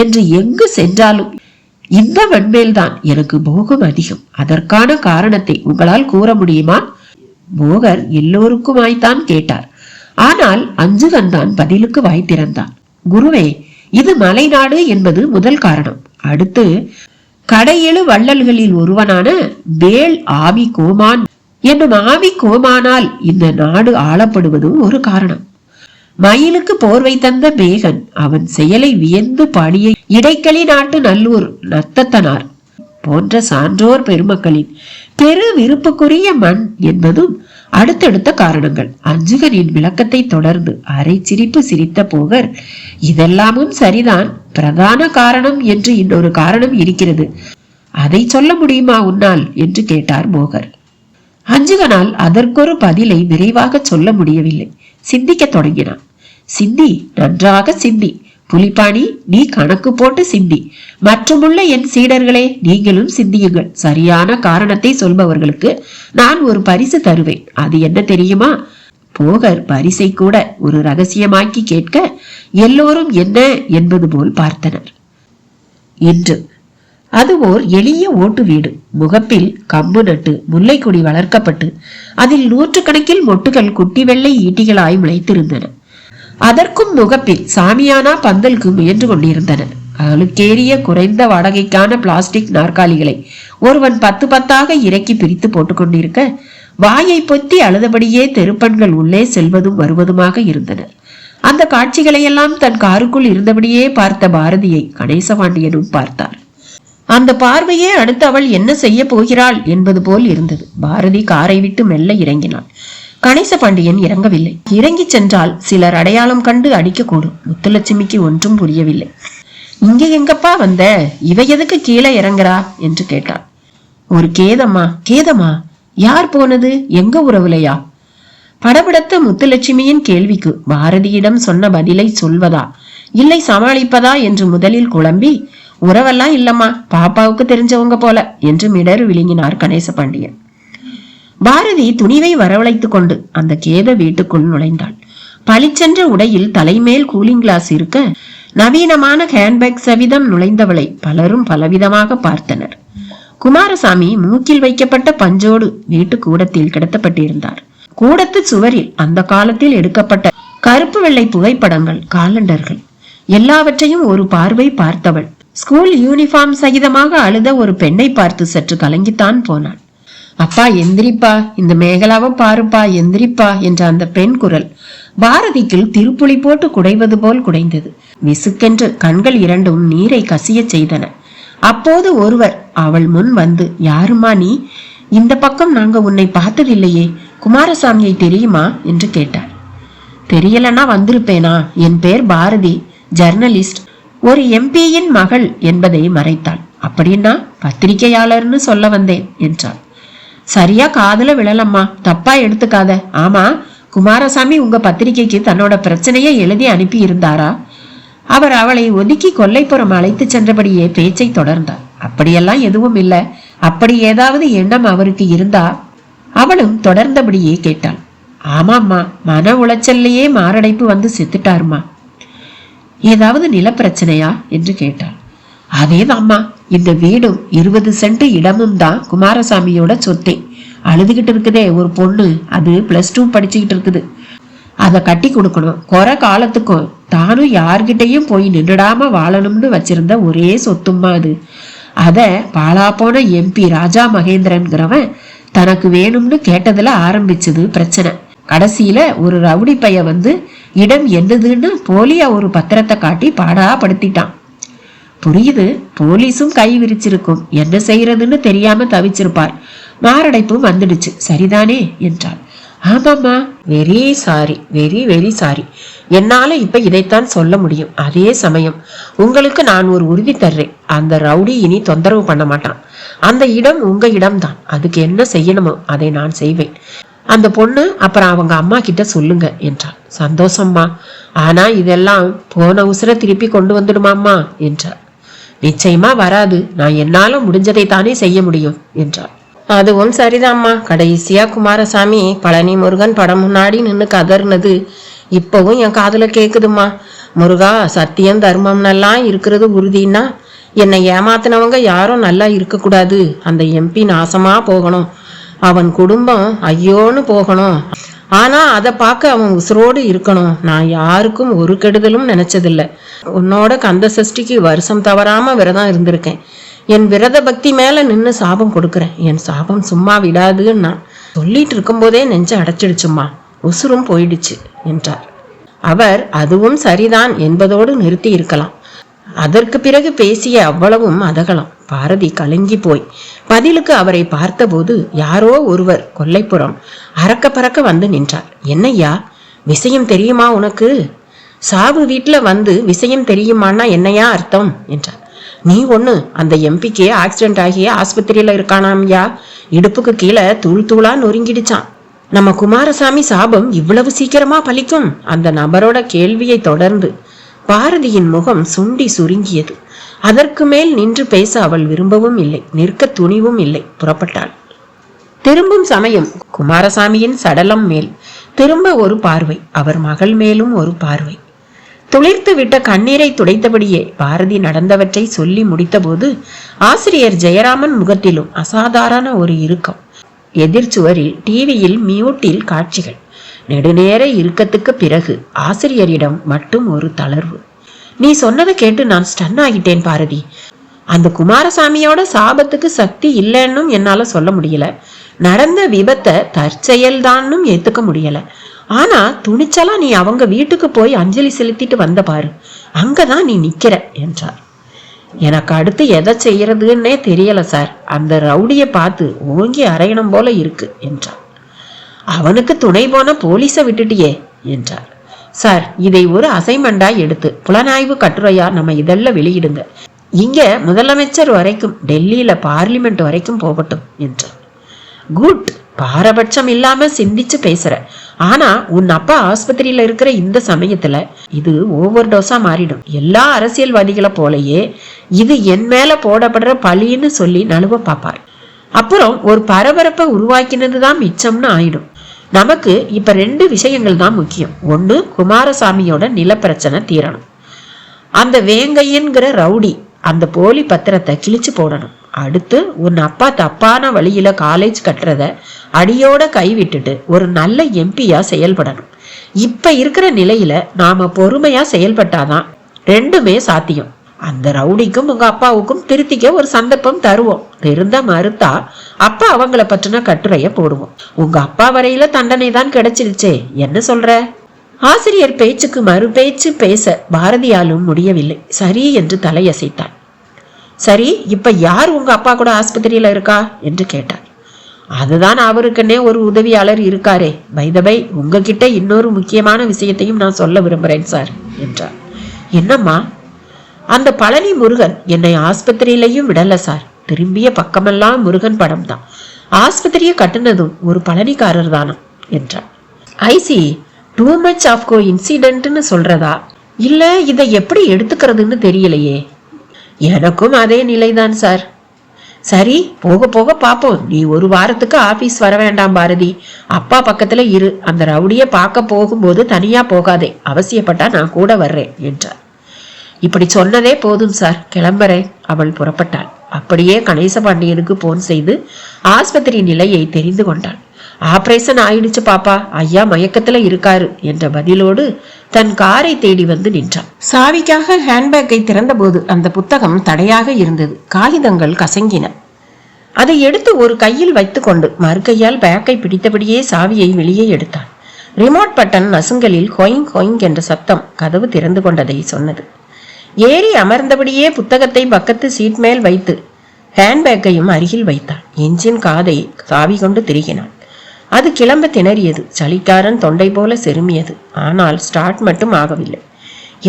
என்று எங்கு சென்றாலும் இந்த மண்மேல்தான் எனக்கு போகம் அதிகம். அதற்கான காரணத்தை உங்களால் கூற முடியுமா? போகர் எல்லோருக்குமாய்த்தான் கேட்டார். ஆனால் அஞ்சுகன் தான் பதிலுக்கு வாய் திறந்தான். குருவே, இது மலைநாடு என்பது முதல் காரணம். அடுத்து கடையெழு வள்ளல்களில் ஒருவனான வேள் ஆவி கோமான் என்னும் ஆவி கோமானால் இந்த நாடு ஆளப்படுவதும் ஒரு காரணம். மயிலுக்கு போர்வை தந்த மேகன் அவன் செயலை வியந்து பாடிய இடைக்களி நாட்டு நல்லூர் நத்தத்தனார் போன்ற சான்றோர் பெருமக்களின் பெரு விருப்புக்குரிய மண் என்பதும் அடுத்தடுத்த காரணங்கள். அஞ்சுகனின் விளக்கத்தை தொடர்ந்து அரை சிரிப்பு சிரித்த போகர், இதெல்லாமும் சரிதான், பிரதான காரணம் என்று இன்னொரு காரணம் இருக்கிறது, அதை சொல்ல முடியுமா உன்னால் என்று கேட்டார் போகர். அஞ்சுகனால் அதற்கொரு பதிலை விரைவாக சொல்ல முடியவில்லை. சிந்திக்க தொடங்கினான். சிந்தி, நன்றாக சிந்தி புலிப்பாணி, நீ கணக்கு போட்டு சிந்தி. மற்றுமுள்ள என் சீடர்களே, நீங்களும் சிந்தியுங்கள். சரியான காரணத்தை சொல்பவர்களுக்கு நான் ஒரு பரிசு தருவேன். அது என்ன தெரியுமா? போகர் பரிசை கூட ஒரு ரகசியமாக்கி கேட்க எல்லோரும் என்ன என்பது போல் பார்த்தனர். இன்று அது ஓர் எளிய ஓட்டு வீடு. முகப்பில் கம்பு நட்டு முல்லைக்கொடி வளர்க்கப்பட்டு அதில் 100கணக்கில் மொட்டுகள் குட்டி வெள்ளை ஈட்டிகளாய் முளைத்திருந்தன. அதற்கும் முகப்பில் சாமியானா பந்தலுக்கு முயன்று கொண்டிருந்தன. அழுக்கேறிய குறைந்த வாடகைக்கான பிளாஸ்டிக் நாற்காலிகளை ஒருவன் 10 இறக்கி பிரித்து போட்டுக் கொண்டிருக்க வாயை பொத்தி அழுதபடியே தெருப்பண்கள் உள்ளே செல்வதும் வருவதுமாக இருந்தனர். அந்த காட்சிகளையெல்லாம் தன் காருக்குள் இருந்தபடியே பார்த்த பாரதியை கணேசபாண்டியனும் பார்த்தார். அந்த பார்வையே அடுத்து அவள் என்ன செய்ய போகிறாள் என்பது போல் இருந்தது. பாரதி காரை விட்டு மெல்ல இறங்கினாள். கணேசபாண்டியன் இறங்கவில்லை. இறங்கி சென்றால் சிலர் அடையாளம் கண்டு அடிக்கக்கூடும். முத்துலட்சுமிக்கு ஒன்றும் புரியவில்லை. இங்க எங்கப்பா வந்த? இவ எதுக்கு கீழே இறங்குறா என்று கேட்டாள். ஒரு கேதம்மா. கேதமா? யார் போனது? எங்க உறவுலையா? படபடத்த முத்துலட்சுமியின் கேள்விக்கு பாரதியிடம் சொன்ன பதிலை சொல்வதா இல்லை சமாளிப்பதா என்று முதலில் குழம்பி, உறவெல்லாம் இல்லம்மா, பாப்பாவுக்கு தெரிஞ்சவங்க போல என்று மிடறு விழுங்கினார் கணேசபாண்டியன். பாரதி துணிவை வரவழைத்துக் கொண்டு அந்த கேத வீட்டுக்குள் நுழைந்தாள். பளிச்சென்ற உடையில் தலைமேல் கூலிங் கிளாஸ் இருக்க நவீனமான ஹேண்ட்பேக் சவிதம் நுழைந்தவளை பலரும் பலவிதமாக பார்த்தனர். குமாரசாமி மூக்கில் வைக்கப்பட்ட பஞ்சோடு வீட்டு கூடத்தில் கிடத்தப்பட்டிருந்தார். கூடத்து சுவரில் அந்த காலத்தில் எடுக்கப்பட்ட கருப்பு வெள்ளை புகைப்படங்கள், காலண்டர்கள் எல்லாவற்றையும் ஒரு பார்வை பார்த்தவள் ஸ்கூல் யூனிஃபார்ம் சகிதமாக அழுத ஒரு பெண்ணை பார்த்து சற்று கலங்கித்தான் போனான். அப்பா எந்திரிப்பா, இந்த மேகலாவை பாருப்பா, எந்திரிப்பா என்ற அந்த பெண் குரல் பாரதிக்கு திருப்புளி போட்டு குடைவது போல் குடைந்தது. விசுக்கென்று கண்கள் இரண்டும் நீரை கசிய செய்தன. அப்போது ஒருவர் அவள் முன் வந்து, யாருமா நீ? இந்த பக்கம் நாங்க உன்னை பார்த்ததில்லையே, குமாரசாமியை தெரியுமா என்று கேட்டார். தெரியலன்னா வந்திருப்பேனா? என் பேர் பாரதி, ஜர்னலிஸ்ட், ஒரு எம்பியின் மகள் என்பதை மறைத்தாள். அப்படின்னா பத்திரிகையாளர்னு சொல்ல வந்தேன் என்றாள். சரியா காதுல விழலம்மா, தப்பா எடுத்துக்காத. ஆமா, குமாரசாமி உங்க பத்திரிகைக்கு தன்னோட பிரச்சனையை எழுதி அனுப்பி இருந்தாரா? அவர் அவளை ஒதுக்கி கொல்லைப்புறம் அழைத்து சென்றபடியே பேச்சை தொடர்ந்தார். அப்படியெல்லாம் எதுவும் இல்லை. அப்படி ஏதாவது எண்ணம் அவருக்கு இருந்தா? அவளும் தொடர்ந்தபடியே கேட்டாள். ஆமாம்மா, மன உளைச்சல்லையே மாரடைப்பு வந்து செத்துட்டாருமா. ஏதாவது நிலப்பிரச்சனையா என்று கேட்டாள். அதேதாம்மா, இந்த வீடும் 20 சென்ட் இடமும் தான் குமாரசாமியோட சொத்தே. அழுதுகிட்டு இருக்குதே ஒரு பொண்ணு, அது +2 படிச்சுக்கிட்டு இருக்குது. அதை கட்டி கொடுக்கணும். குறை காலத்துக்கும் தானும் யார்கிட்டையும் போய் நின்றுடாம வாழணும்னு வச்சிருந்த ஒரே சொத்தும்மா அது. அத பாலா போன MP ராஜா மகேந்திரன்கிறவன் தனக்கு வேணும்னு கேட்டதுல ஆரம்பிச்சது பிரச்சனை. கடைசியில ஒரு ரவுடி பைய வந்து இடம் என்னதுன்னு போலியா ஒரு பத்திரத்தை காட்டி பாடா படுத்திட்டான். புரியுது, போலீஸும் கை விரிச்சிருக்கும், என்ன செய்யறதுன்னு தெரியாம தவிச்சிருப்பார். மாரடைப்பும் வந்துடுச்சு, சரிதானே என்றாள். ஆமாம்மா, very sorry, very very sorry. என்னால இப்ப இதைத்தான் சொல்ல முடியும். அதே சமயம் உங்களுக்கு நான் ஒரு உறுதி தர்றேன், அந்த ரவுடி இனி தொந்தரவு பண்ண மாட்டான். அந்த இடம் உங்க இடம்தான். அதுக்கு என்ன செய்யணுமோ அதை நான் செய்வேன். அந்த பொண்ணு அப்புறம் அவங்க அம்மா கிட்ட சொல்லுங்க என்றாள். சந்தோஷம்மா, ஆனா இதெல்லாம் போன உசுர திருப்பி கொண்டு வந்துடுமாம்மா என்றாள். நிச்சயமா வராது, நான் என்னால முடிஞ்சதை தானே செய்ய முடியும் என்றாள். அதுவும் சரிதாம்மா. கடைசியா குமாரசாமி பழனி முருகன் படம் முன்னாடி நின்று கதர்னது இப்பவும் என் காதுல கேக்குதுமா. முருகா, சத்தியம் தர்மம்னெல்லாம் இருக்கிறது உறுதினா என்னை ஏமாத்தினவங்க யாரும் நல்லா இருக்கக்கூடாது. அந்த MP நாசமா போகணும், அவன் குடும்பம் ஐயோன்னு போகணும். ஆனா அதை பார்க்க அவன் உசுரோடு இருக்கணும். நான் யாருக்கும் ஒரு கெடுதலும் நினைச்சதில்லை. உன்னோட கந்த சஷ்டிக்கு வருஷம் தவறாம விரதம் இருந்திருக்கேன். என் விரத பக்தி மேல நின்று சாபம் கொடுக்குறேன். என் சாபம் சும்மா விடாதுன்னா சொல்லிட்டு இருக்கும் போதே நெஞ்ச அடைச்சிடுச்சும்மா, உசுரும் போயிடுச்சு என்றார். அவர் அதுவும் சரிதான் என்பதோடு நிறுத்தி இருக்கலாம். அதற்கு பிறகு பேசிய அவ்வளவும் அதகலம். பாரதி கலங்கி போய் பதிலுக்கு அவரை பார்த்தபோது யாரோ ஒருவர் கொல்லைப்புறம் அறக்க பறக்க வந்து நின்றார். என்னையா, விஷயம் தெரியுமா உனக்கு? சாவு வீட்டுல வந்து விஷயம் தெரியுமான்னா என்னையா அர்த்தம் என்றார். நீ ஒண்ணு, அந்த MPக்கு ஆக்சிடென்ட் ஆகி ஆஸ்பத்திரியில இருக்கானாம்யா. இடுப்புக்கு கீழே தூள் தூளா நொறுங்கிடுச்சான். நம்ம குமாரசாமி சாபம் இவ்வளவு சீக்கிரமா பலிக்கும்? அந்த நபரோட கேள்வியை தொடர்ந்து பாரதியின் முகம் சுண்டி சுருங்கியது. அதற்கு மேல் நின்று பேச அவள் விரும்பவும் இல்லை, நிற்க துணிவும் இல்லை. புறப்பட்டாள். திரும்பும் சமயம் குமாரசாமியின் சடலம் மேல் திரும்ப ஒரு பார்வை, அவர் மகள் மேலும் ஒரு பார்வை. துளிர்த்து விட்ட கண்ணீரை துடைத்தபடியே பாரதி நடந்தவற்றை சொல்லி முடித்தபோது ஆசிரியர் ஜெயராமன் முகத்திலும் அசாதாரண ஒரு இறுக்கம். எதிர்ச்சுவரில் டிவியில் மியூட்டில் காட்சிகள். நெடுநேர இறுக்கத்துக்கு பிறகு ஆசிரியரிடம் மட்டும் ஒரு தளர்வு. நீ சொன்னதை கேட்டு நான் ஸ்டன் ஆகிட்டேன் பாரதி. அந்த குமாரசாமியோட சாபத்துக்கு சக்தி இல்லைன்னும் என்னால சொல்ல முடியல. நடந்த விபத்தை தற்செயல்தான்னும் ஏத்துக்க முடியல. ஆனா துணிச்சலா நீ அவங்க வீட்டுக்கு போய் அஞ்சலி செலுத்திட்டு வந்த பாரு, அங்கதான் நீ நிக்கிற என்றார். எனக்கு அடுத்து எதை செய்யறதுன்னே தெரியல சார். அந்த ரவுடிய பார்த்து ஓங்கி அரையணும் போல இருக்கு என்றார். அவனுக்கு துணை போன போலீஸ விட்டுட்டியே என்றார். சார், இதை ஒரு அசைன்மெண்டா எடுத்து புலனாய்வு கட்டுரையா நம்ம இதெல்லாம் வெளியிடுங்க. இங்க முதலமைச்சர் வரைக்கும், டெல்லியில பார்லிமெண்ட் வரைக்கும் போகட்டும் என்றார். குட், பாரபட்சம் இல்லாம சிந்திச்சு பேசுற. ஆனா உன் அப்பா ஆஸ்பத்திரியில இருக்கிற இந்த சமயத்துல இது ஓவர் டோஸா மாறிடும். எல்லா அரசியல்வாதிகளை போலயே இது என் மேல போடப்படுற பழின்னு சொல்லி நழுவ பாப்பார். அப்புறம் ஒரு பரபரப்பை உருவாக்கினதுதான் மிச்சம்னு ஆயிடும். நமக்கு இப்ப 2 விஷயங்கள் தான் முக்கியம். ஒண்ணு, குமாரசாமியோட நிலப்பிரச்சனை தீரணும். அந்த வேங்கையன்கிற ரவுடி அந்த போலி பத்திரத்தை கிழிச்சு போடணும். அடுத்து உன் அப்பா தப்பான வழியில காலேஜ் கட்டுறத அடியோட கைவிட்டுட்டு ஒரு நல்ல MP-யா செயல்படணும். இப்ப இருக்கிற நிலையில நாம பொறுமையா செயல்பட்டாதான் 2மே சாத்தியம். அந்த ரவுடிக்கும் உங்க அப்பாவுக்கும் திருத்திக்க ஒரு சந்தர்ப்பம் தருவோம். திருந்த மறுத்தா அப்பா அவங்கள பற்றின கட்டுரைய போடுவோம். உங்க அப்பா வரையில தண்டனை தான் கிடைச்சிருச்சே, என்ன சொல்ற? ஆசிரியர் பேச்சுக்கு மறு பேச்சு பேச பாரதியாலும் முடியவில்லை. சரி என்று தலையசைத்தான். சரி, இப்ப யார் உங்க அப்பா கூட ஆஸ்பத்திரியில இருக்கா என்று கேட்டார். அதுதான் அவருக்குன்னே ஒரு உதவியாளர் இருக்காரே. பைதபை, உங்ககிட்ட இன்னொரு முக்கியமான விஷயத்தையும் நான் சொல்ல விரும்புறேன் சார் என்றார். என்னம்மா? அந்த பழனி முருகன் என்னை ஆஸ்பத்திரியிலையும் விடல சார். திரும்பிய பக்கமெல்லாம் முருகன் படம் தான். ஆஸ்பத்திரியை கட்டுனதும் ஒரு பழனிக்காரர் தானா என்றார். ஐசி டூ மச் ஆஃப் கோ இன்சிடென்ட்னு சொல்றதா, இல்ல இதை எப்படி எடுத்துக்கிறதுன்னு தெரியலையே. எனக்கும் அதே நிலைதான் சார். சரி, போக போக பாப்போம். நீ ஒரு வாரத்துக்கு ஆபீஸ் வர வேண்டாம் பாரதி. அப்பா பக்கத்துல இரு. அந்த ரவுடிய பார்க்க போகும்போது தனியா போகாதே. அவசியப்பட்டா நான் கூட வர்றேன் என்றார். இப்படி சொன்னதே போதும் சார், கிளம்புறேன். அவள் புறப்பட்டாள். அப்படியே கணேசபாண்டியனுக்கு போன் செய்து ஆஸ்பத்திரி நிலையை தெரிந்து கொண்டாள். ஆபரேஷன் ஆயிடுச்சு பாப்பா, ஐயா மயக்கத்துல இருக்காரு என்ற பதிலோடு தன் காரை தேடி வந்து நின்றான். சாவிக்காக ஹேண்ட்பேக்கை திறந்த போது அந்த புத்தகம் தடையாக இருந்தது. காகிதங்கள் கசங்கின. அதை எடுத்து ஒரு கையில் வைத்துக் கொண்டு மறு கையால் பேக்கை பிடித்தபடியே சாவியை வெளியே எடுத்தான். ரிமோட் பட்டன் நசுங்கலில் ஹொயிங் ஹொயிங் என்ற சத்தம் கதவு திறந்து கொண்டதை சொன்னது. ஏறி அமர்ந்தபடியே புத்தகத்தை பக்கத்து சீட் மேல் வைத்து ஹேண்ட்பேக்கையும் அருகில் வைத்தான். என்ஜின் காதை சாவி கொண்டு திருகினான். அது கிளம்ப திணறியது. சளிக்காரன் தொண்டை போல செருமியது. ஆனால் ஸ்டார்ட் மட்டும் ஆகவில்லை.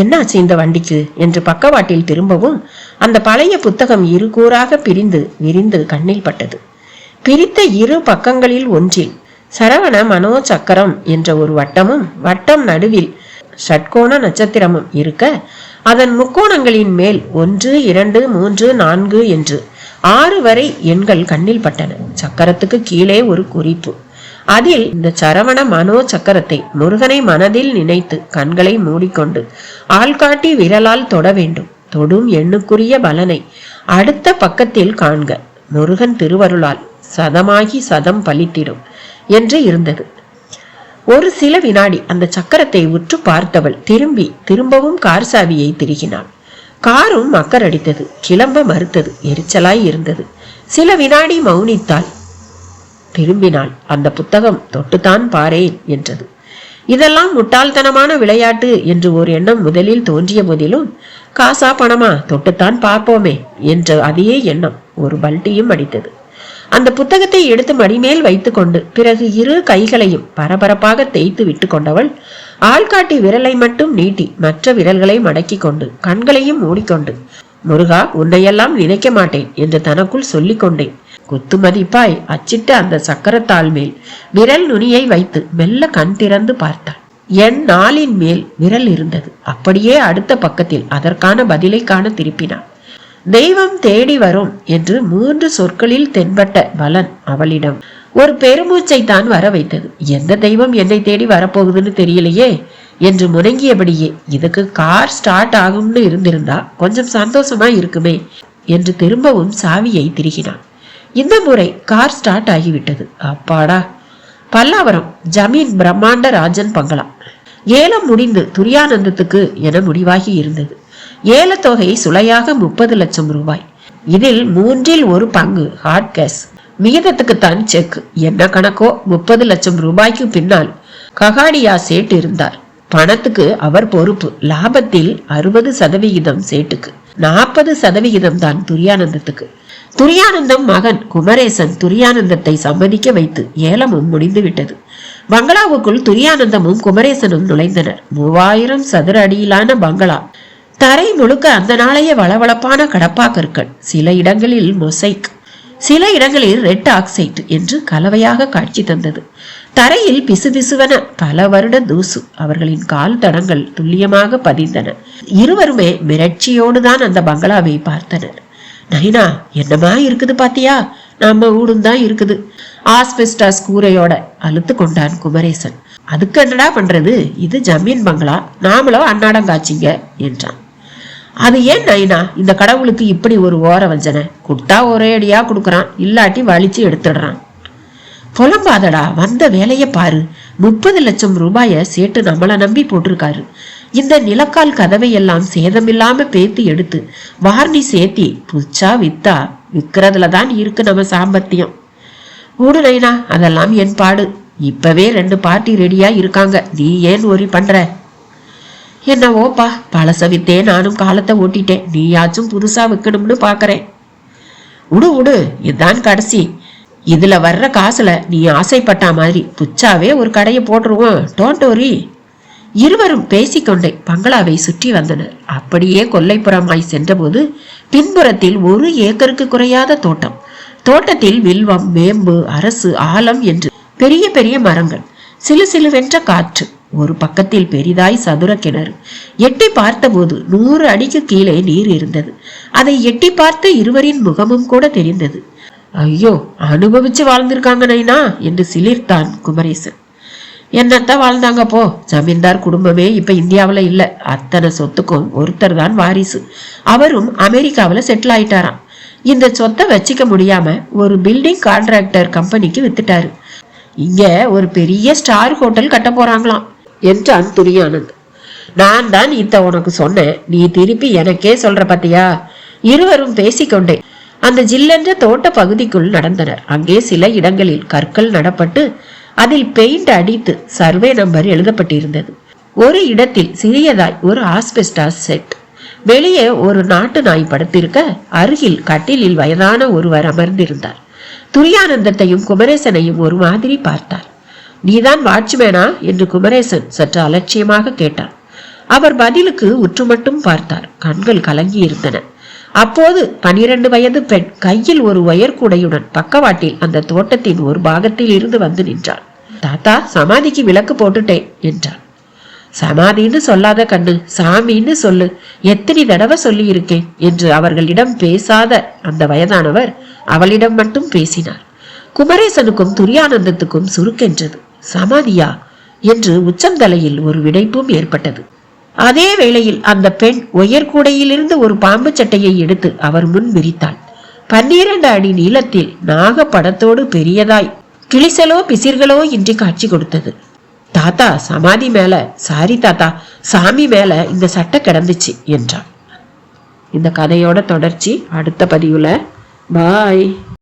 என்னாச்சு இந்த வண்டிக்கு என்று பக்கவாட்டில் திரும்பவும் அந்த பழைய புத்தகம் இரு கூறாக பிரிந்து விரிந்து கண்ணில் பட்டது. பிரித்த இரு பக்கங்களில் ஒன்றில் சரவண மனோ சக்கரம் என்ற ஒரு வட்டமும் வட்டம் நடுவில் ஷட்கோண நட்சத்திரமும் இருக்க அதன் முக்கோணங்களின் மேல் 1, 2, 3, 4 என்று 6 வரை எண்கள் கண்ணில் பட்டன. சக்கரத்துக்கு கீழே ஒரு குறிப்பு. அதில் இந்த சரவண மனோ சக்கரத்தை முருகனை மனதில் நினைத்து கண்களை மூடிக்கொண்டு ஆள்காட்டி விரலால் தொட வேண்டும். தொடும் எண்ணுக்குரிய பலனை அடுத்த பக்கத்தில் காண்க. முருகன் திருவருளால் சதமாகி சதம் பலித்திடும் என்று இருந்தது. ஒரு சில வினாடி அந்த சக்கரத்தை உற்று பார்த்தவள் திரும்பவும் கார் சாவியை திருகினாள். காரும் மக்கரடித்தது. கிளம்ப மறுத்தது. எரிச்சலாய் இருந்தது. சில வினாடி மௌனித்தாள். திரும்பினாள். அந்த புத்தகம் தொட்டுத்தான் பாரேன் என்றது. இதெல்லாம் முட்டாள்தனமான விளையாட்டு என்று ஒரு எண்ணம் முதலில் தோன்றிய போதிலும் காசா பணமா, தொட்டுத்தான் பார்ப்போமே என்ற அதே எண்ணம் ஒரு பல்ட்டியும் அடித்தது. அந்த புத்தகத்தை எடுத்து மடிமேல் வைத்து கொண்டு பிறகு இரு கைகளையும் பரபரப்பாக தேய்த்து விட்டு கொண்டவள் ஆள்காட்டி விரலை மட்டும் நீட்டி மற்ற விரல்களை மடக்கி கொண்டு கண்களையும் மூடிக்கொண்டு, முருகா, உன்னையெல்லாம் நினைக்க மாட்டேன் என்று தனக்குள் சொல்லிக் கொண்டேன். குத்துமதிப்பாய் அச்சிட்ட அந்த சக்கரத்தாள் மேல் விரல் நுனியை வைத்து மெல்ல கண் திறந்து பார்த்தாள். எண் 4 மேல் விரல் இருந்தது. அப்படியே அடுத்த பக்கத்தில் அதற்கான பதிலை காண திருப்பினாள். தெய்வம் தேடி வரும் என்று 3 சொற்களில் தென்பட்ட பலன் அவளிடம் ஒரு பெருமூச்சை தான் வர வைத்தது. எந்த தெய்வம் என்னை தேடி வரப்போகுதுன்னு தெரியலையே என்று முடங்கியபடியே இதுக்கு கார் ஸ்டார்ட் ஆகும்னு இருந்திருந்தா கொஞ்சம் சந்தோஷமா இருக்குமே என்று திரும்பவும் சாவியை திருகினான். இந்த முறை கார் ஸ்டார்ட் ஆகிவிட்டது. அப்பாடா! பல்லாவரம் ஜமீன் பிரம்மாண்ட ராஜன் பங்களா. ஏலம் முடிந்து துரியானந்தத்துக்கு என முடிவாகி இருந்தது. ஏலத்தொகை சுளையாக 30 லட்சம் ரூபாய். இதில் 1/3 பங்கு ஹார்ட் கேஷ், மீதத்துக்குத்தான் செக். என்ன கணக்கோ 30 லட்சம் ரூபாய்க்கு பின்னால் ககாடியா சேட்டு இருந்தார். பணத்துக்கு அவர் பொறுப்பு. லாபத்தில் 60% சேட்டுக்கு, 40% தான் துரியானந்தத்துக்கு. துரியானந்தம் மகன் குமரேசன் துரியானந்தத்தை சம்மதிக்க வைத்து ஏலமும் முடிந்து விட்டது. பங்களாவுக்குள் துரியானந்தமும் குமரேசனும் நுழைந்தனர். 3000 சதுர அடியிலான பங்களா. தரை முழுக்க அந்த நாளைய வளவளப்பான கடப்பா கற்கள், சில இடங்களில் மொசைக், சில இடங்களில் ரெட் ஆக்சைட் என்று கலவையாக காட்சி தந்தது. தரையில் பிசுபிசுவன பல வருட தூசு. அவர்களின் கால் தடங்கள் துல்லியமாக பதிந்தன. இருவருமே மிரட்சியோடுதான் அந்த பங்களாவை பார்த்தனர். நைனா, என்னமா இருக்குது பாத்தியா? நம்ம ஊடும் தான் இருக்குது. ஆஸ்பெஸ்டாஸ் கூரையோட அழுத்து கொண்டான் குமரேசன். அதுக்கு என்னடா பண்றது? இது ஜமீன் பங்களா, நாமளோ அன்னாடங்காச்சிங்க என்றான். அது ஏன் நைனா இந்த கடவுளுக்கு இப்படி ஒரு ஓர வஞ்சனை? கொடுத்தா ஒரே அடியா கொடுக்குறான், இல்லாட்டி வலிச்சு எடுத்துடுறான். புலம்பாதடா, வந்த வேலைய பாரு. 30 லட்சம் ரூபாய சேட்டு நம்மளை நம்பி போட்டிருக்காரு. இந்த நிலக்கால் கதவை எல்லாம் சேதமில்லாம பேத்து எடுத்து வார்னிஷ் ஏத்தி புதுச்சா வித்தா விற்கிறதுலதான் இருக்கு நம்ம சாம்பத்தியம். ஊடு நைனா, அதெல்லாம் என் பாடு. இப்பவே 2 பார்ட்டி ரெடியா இருக்காங்க, நீ ஏன் ஒரி பண்ற? என்னவோப்பா, பழச வித்தே நானும் காலத்தை ஓட்டிட்டேன், நீயாச்சும் புதுசா விற்கணும்னு பாக்குறேன். உடு இதுதான் கடைசி. இதுல வர்ற காசுல நீ ஆசைப்பட்ட மாதிரி புச்சாவே ஒரு கடையை போட்டுருவோம். Don't worry. இருவரும் பேசிக்கொண்டே பங்களாவை சுற்றி வந்தனர். அப்படியே கொல்லைப்புறமாய் சென்றபோது பின்புறத்தில் 1 ஏக்கருக்கு குறையாத தோட்டம். தோட்டத்தில் வில்வம், வேம்பு, அரசு, ஆலம் என்று பெரிய பெரிய மரங்கள். சிலு சிலுவென்ற காற்று. ஒரு பக்கத்தில் பெரிதாய் சதுர கிணறு. எட்டி பார்த்தபோது 100 அடிக்கு கீழே நீர் இருந்தது. அதை எட்டி பார்த்த இருவரின் முகமும் கூட தெரிந்தது. ஐயோ, அனுபவிச்சு வாழ்ந்திருக்காங்க நைனா என்று சிலிர்த்தான் குமரேசன். என்னத்தான் வாழ்ந்தாங்க போ. ஜமீன்தார் குடும்பமே இப்ப இந்தியாவில இல்ல. அத்தனை சொத்துக்கும் ஒருத்தர் தான் வாரிசு. அவரும் அமெரிக்காவில செட்டில் ஆயிட்டாராம். இந்த சொத்தை வச்சிக்க முடியாம ஒரு பில்டிங் கான்ட்ராக்டர் கம்பெனிக்கு வித்துட்டாரு. இங்க ஒரு பெரிய ஸ்டார் ஹோட்டல் கட்ட போறாங்களாம் என்றான் துரியானந்த். நான் தான் இத்த உனக்கு சொன்னேன், நீ திருப்பி எனக்கே சொல்ற பத்தியா? இருவரும் பேசிக்கொண்டே அந்த ஜில்லென்ற தோட்ட பகுதிக்குள் நடந்தனர். அங்கே சில இடங்களில் கற்கள் நடப்பட்டு அதில் பெயிண்ட் அடித்து சர்வே நம்பர் எழுதப்பட்டிருந்தது. ஒரு இடத்தில் சிறியதாய் ஒரு ஆஸ்பெஸ்டாஸ் செட். வெளியே ஒரு நாட்டு நாய் படுத்திருக்க அருகில் கட்டிலில் வயதான ஒருவர் அமர்ந்திருந்தார். துரியானந்தத்தையும் குமரேசனையும் ஒரு மாதிரி பார்த்தார். நீதான் வாட்ச்மேனா என்று குமரேசன் சற்று அலட்சியமாக கேட்டார். அவர் பதிலுக்கு உற்று மட்டும் பார்த்தார். கண்கள் கலங்கி இருந்தன. அப்போது 12 வயது பெண் கையில் ஒரு ஒயர்கூடையுடன் பக்கவாட்டில் அந்த தோட்டத்தின் ஒரு பாகத்தில் இருந்து வந்து நின்றாள். தாத்தா, சமாதிக்கு விளக்கு போட்டுட்டேன் என்றாள். சமாதின்னு சொல்லாத கண்ணு, சாமின்னு சொல்லு, எத்தனை தடவை சொல்லி இருக்கேன் என்று அவர்களிடம் பேசாத அந்த வயதானவர் அவளிடம் மட்டும் பேசினார். குமரேசனுக்கும் துரியானந்தத்துக்கும் சுருக்கென்றது. சமாதியா என்று உச்சந்தலையில் ஒரு விடைப்பும் ஏற்பட்டது. அதே வேளையில் அந்த பெண் ஒயர்கூடையிலிருந்து ஒரு பாம்பு சட்டையை எடுத்து அவர் முன் விரித்தாள். 12 அடி நீளத்தில் நாக படத்தோடு பெரியதாய் கிளிசலோ பிசிர்களோ இன்றி காட்சி கொடுத்தது. தாத்தா, சமாதி மேல, சாரி தாத்தா, சாமி மேல இந்த சட்டை கிடந்துச்சு என்றான். இந்த கதையோட தொடர்ச்சி அடுத்த பதிவுல. பாய்.